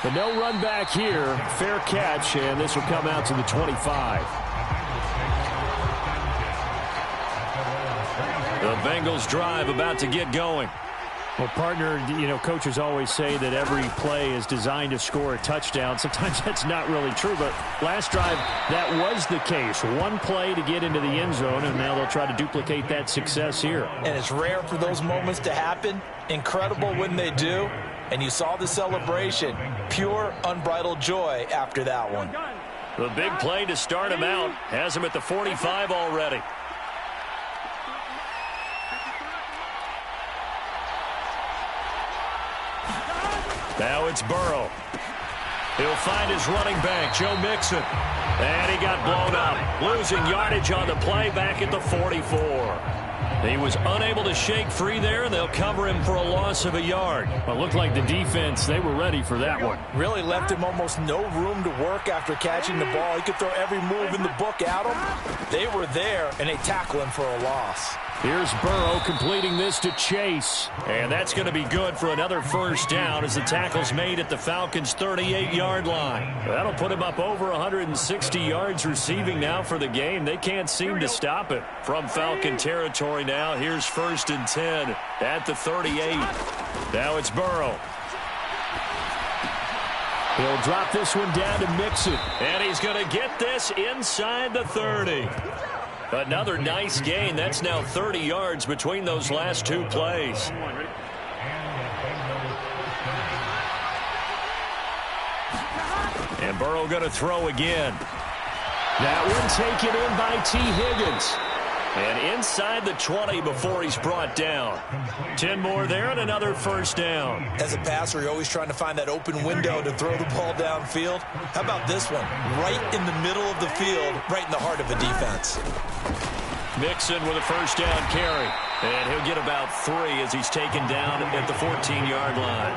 But no run back here. Fair catch, and this will come out to the 25. The Bengals drive about to get going. Well, partner, you know, coaches always say that every play is designed to score a touchdown. Sometimes that's not really true, but last drive, that was the case. One play to get into the end zone, and now they'll try to duplicate that success here. And it's rare for those moments to happen. Incredible when they do. And you saw the celebration. Pure, unbridled joy after that one. The big play to start him out has him at the 45 already. Now it's Burrow. He'll find his running back, Joe Mixon. And he got blown up, losing yardage on the play back at the 44. He was unable to shake free there, and they'll cover him for a loss of a yard. Well, it looked like the defense, they were ready for that one. Really left him almost no room to work after catching the ball. He could throw every move in the book at him. They were there, and they tackle him for a loss. Here's Burrow completing this to Chase. And that's going to be good for another first down as the tackle's made at the Falcons' 38-yard line. That'll put him up over 160 yards receiving now for the game. They can't seem to stop it. From Falcon territory now, here's 1st and 10 at the 38. Now it's Burrow. He'll drop this one down to Mixon. And he's going to get this inside the 30. Another nice gain. That's now 30 yards between those last two plays. And Burrow going to throw again. That one taken in by T. Higgins. And inside the 20 before he's brought down. 10 more there and another first down. As a passer, you're always trying to find that open window to throw the ball downfield. How about this one? Right in the middle of the field, right in the heart of a defense. Mixon with a first down carry. And he'll get about 3 as he's taken down at the 14-yard line.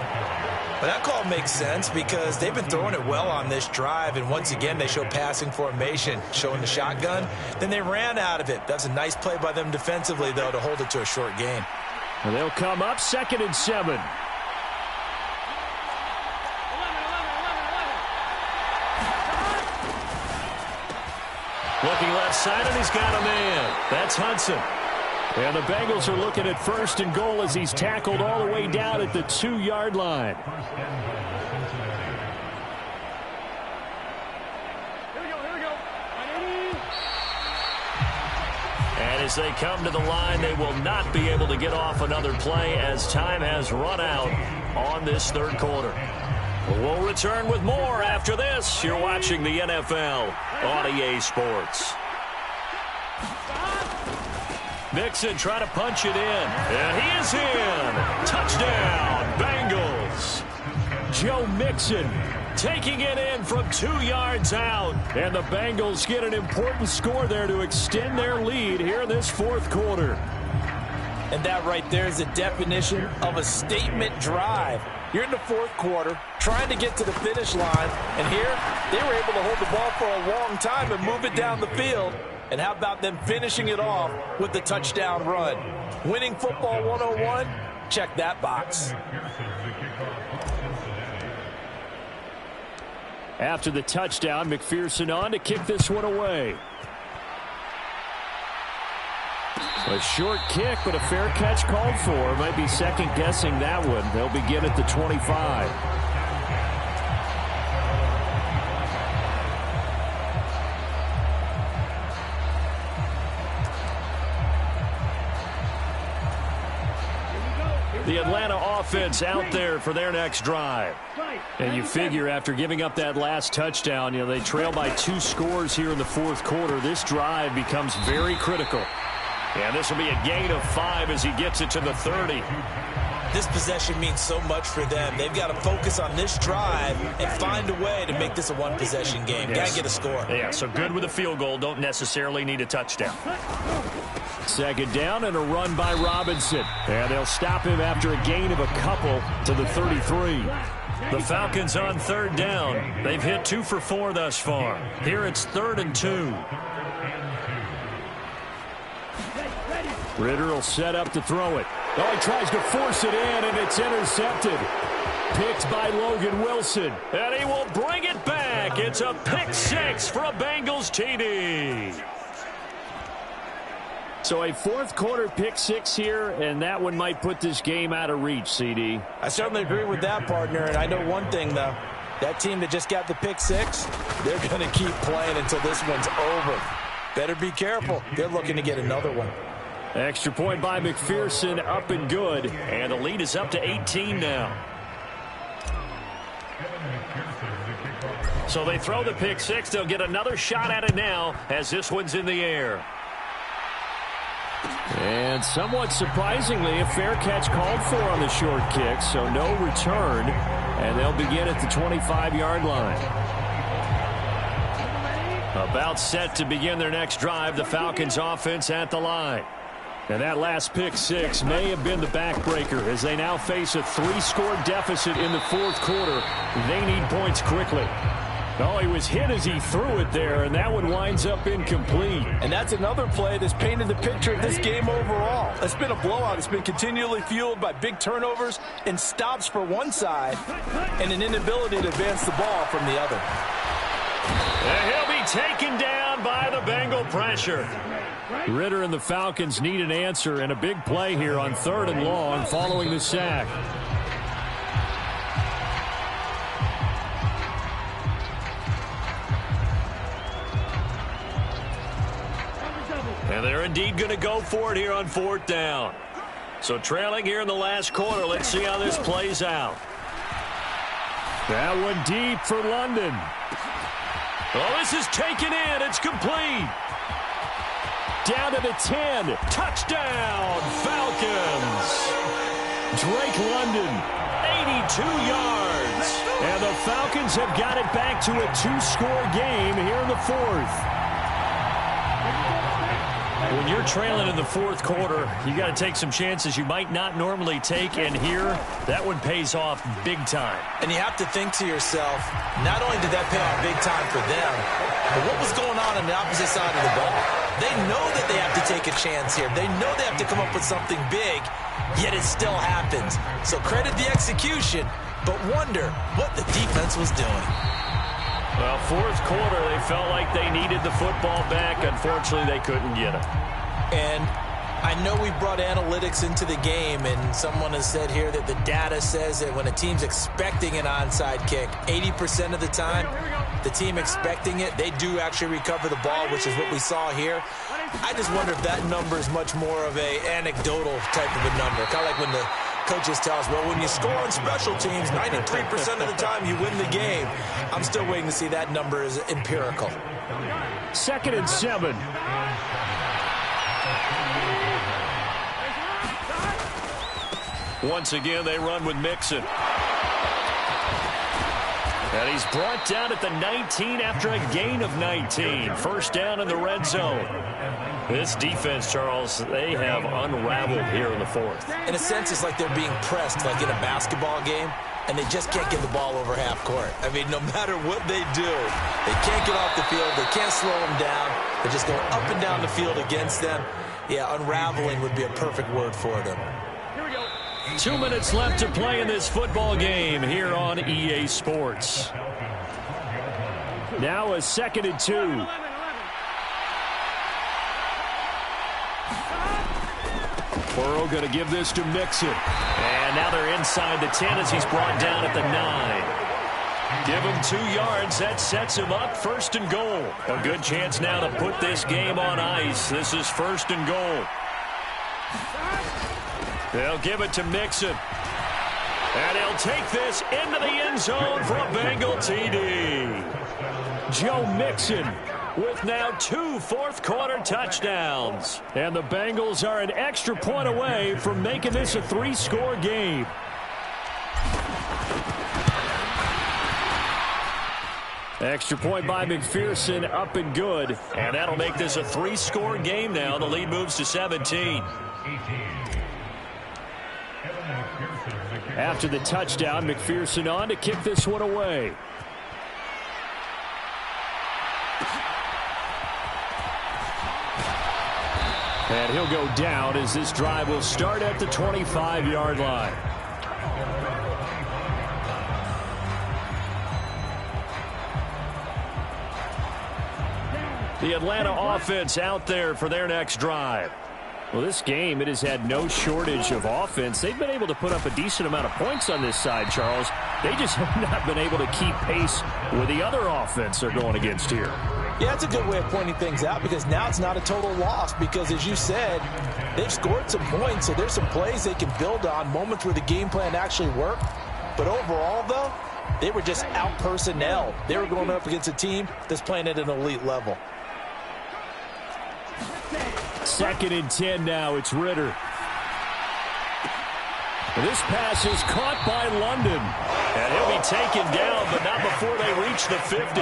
But that call makes sense because they've been throwing it well on this drive, and once again they show passing formation, showing the shotgun. Then they ran out of it. That's a nice play by them defensively, though, to hold it to a short gain. And they'll come up 2nd and 7. Looking left side, and he's got a man. That's Hudson. And the Bengals are looking at 1st and goal as he's tackled all the way down at the 2-yard line. Here we go. And as they come to the line, they will not be able to get off another play as time has run out on this 3rd quarter. We'll return with more after this. You're watching the NFL on EA Sports. Mixon trying to punch it in. And he is in. Touchdown, Bengals. Joe Mixon taking it in from 2 yards out. And the Bengals get an important score there to extend their lead here in this 4th quarter. And that right there is the definition of a statement drive. You're in the 4th quarter, trying to get to the finish line. And here, they were able to hold the ball for a long time and move it down the field. And how about them finishing it off with the touchdown run? Winning football 101? Check that box. After the touchdown, McPherson on to kick this one away. A short kick, but a fair catch called for. Might be second-guessing that one. They'll begin at the 25. The Atlanta offense out there for their next drive. And you figure after giving up that last touchdown, they trail by 2 scores here in the 4th quarter. This drive becomes very critical. And this will be a gain of 5 as he gets it to the 30. This possession means so much for them. They've got to focus on this drive and find a way to make this a one-possession game. Yes. Got to get a score. Yeah, so good with a field goal. Don't necessarily need a touchdown. 2nd down and a run by Robinson. And they'll stop him after a gain of a couple to the 33. The Falcons on 3rd down. They've hit 2 for 4 thus far. Here it's 3rd and 2. Ritter will set up to throw it. Oh, he tries to force it in, and it's intercepted. Picked by Logan Wilson. And he will bring it back. It's a pick 6 for a Bengals TD. So a 4th quarter pick 6 here, and that one might put this game out of reach, CD. I certainly agree with that, partner. And I know one thing, though. That team that just got the pick 6, they're going to keep playing until this one's over. Better be careful. They're looking to get another one. Extra point by McPherson, up and good. And the lead is up to 18 now. So they throw the pick six. They'll get another shot at it now as this one's in the air. And somewhat surprisingly, a fair catch called for on the short kick, so no return, and they'll begin at the 25-yard line. About set to begin their next drive, the Falcons offense at the line. And that last pick six may have been the backbreaker as they now face a 3-score deficit in the fourth quarter. They need points quickly. Oh, he was hit as he threw it there, and that one winds up incomplete. And that's another play that's painted the picture of this game overall. It's been a blowout. It's been continually fueled by big turnovers and stops for one side and an inability to advance the ball from the other. And he'll be taken down by the Bengal pressure. Ritter and the Falcons need an answer, and a big play here on 3rd and long following the sack. And they're indeed going to go for it here on 4th down. So trailing here in the last quarter. Let's see how this plays out. That one deep for London. Oh, this is taken in. It's complete. Down to the 10. Touchdown, Falcons. Drake London, 82 yards. And the Falcons have got it back to a 2-score game here in the 4th. When you're trailing in the 4th quarter, you got to take some chances you might not normally take, and here, that one pays off big time. And you have to think to yourself, not only did that pay off big time for them, but what was going on the opposite side of the ball? They know that they have to take a chance here. They know they have to come up with something big, yet it still happens. So credit the execution, but wonder what the defense was doing. Well, 4th quarter, they felt like they needed the football back. Unfortunately, they couldn't get it. And I know we brought analytics into the game, and someone has said here that the data says that when a team's expecting an onside kick, 80% of the time, the team expecting it, they do actually recover the ball, which is what we saw here. I just wonder if that number is much more of an anecdotal type of a number, kind of like when the coaches tell us, well, when you score on special teams, 93% of the time you win the game. I'm still waiting to see that number is empirical. 2nd and 7. Once again, they run with Mixon. And he's brought down at the 19 after a gain of 19. 1st down in the red zone. This defense, Charles, they have unraveled here in the 4th. In a sense, it's like they're being pressed like in a basketball game, and they just can't get the ball over half court. I mean, no matter what they do, they can't get off the field. They can't slow them down. They're just going up and down the field against them. Yeah, unraveling would be a perfect word for them. 2 minutes left to play in this football game here on EA Sports. Now a 2nd and 2. Burrow going to give this to Mixon. And now they're inside the 10 as he's brought down at the 9. Give him 2 yards. That sets him up 1st and goal. A good chance now to put this game on ice. This is 1st and goal. They'll give it to Mixon. And he'll take this into the end zone for a Bengal TD. Joe Mixon with now 2 fourth-quarter touchdowns. And the Bengals are an extra point away from making this a 3-score game. Extra point by McPherson, up and good. And that'll make this a 3-score game now. The lead moves to 17. After the touchdown, McPherson on to kick this one away. And he'll go down as this drive will start at the 25-yard line. The Atlanta offense out there for their next drive. Well, this game, it has had no shortage of offense. They've been able to put up a decent amount of points on this side, Charles. They just have not been able to keep pace with the other offense they're going against here. Yeah, that's a good way of pointing things out because now it's not a total loss because, as you said, they've scored some points, so there's some plays they can build on, moments where the game plan actually worked. But overall, though, They were just out-personnel. They were going up against a team that's playing at an elite level. 2nd and 10 now. It's Ritter. This pass is caught by London. And he'll be taken down, but not before they reach the 50.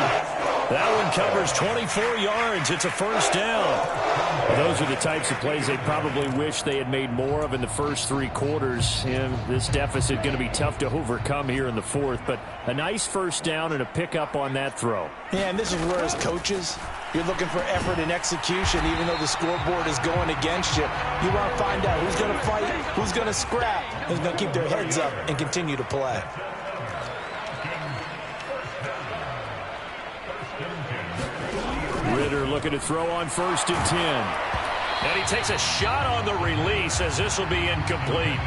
That one covers 24 yards. It's a first down. Well, those are the types of plays they probably wish they had made more of in the first 3 quarters. And this deficit going to be tough to overcome here in the 4th. But a nice first down and a pickup on that throw. Yeah, and this is where, as coaches, you're looking for effort and execution, even though the scoreboard is going against you. You want to find out who's going to fight, who's going to scrap, who's going to keep their heads up and continue to play. Ritter looking to throw on 1st and 10. And he takes a shot on the release as this will be incomplete.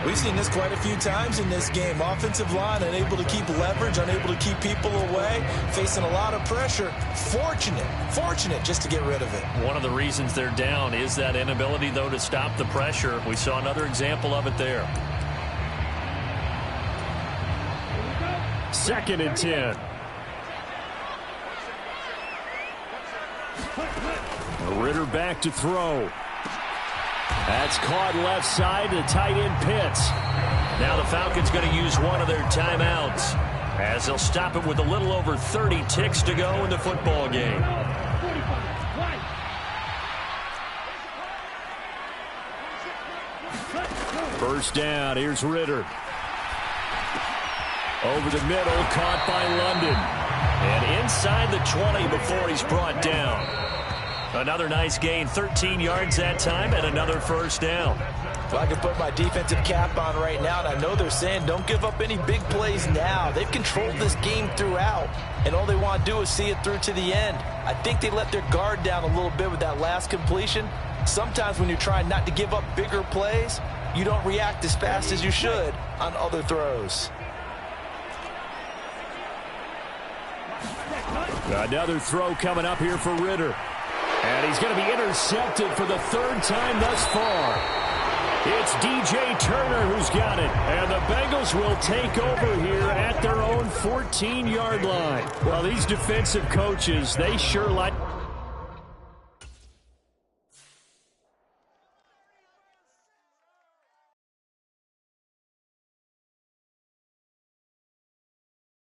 We've seen this quite a few times in this game. Offensive line unable to keep leverage, unable to keep people away, facing a lot of pressure. Fortunate just to get rid of it. One of the reasons they're down is that inability, though, to stop the pressure. We saw another example of it there. 2nd and 10. Ritter back to throw. That's caught left side to tight end Pitts. Now the Falcons going to use one of their timeouts as they'll stop it with a little over 30 ticks to go in the football game. First down. Here's Ritter. Over the middle, caught by London. And inside the 20 before he's brought down. Another nice gain, 13 yards that time, and another first down. Well, I can put my defensive cap on right now, and I know they're saying don't give up any big plays now. They've controlled this game throughout, and all they want to do is see it through to the end. I think they let their guard down a little bit with that last completion. Sometimes when you're trying not to give up bigger plays, you don't react as fast as you should on other throws. Another throw coming up here for Ritter. And he's going to be intercepted for the 3rd time thus far. It's DJ Turner who's got it. And the Bengals will take over here at their own 14-yard line. Well, these defensive coaches, they sure like...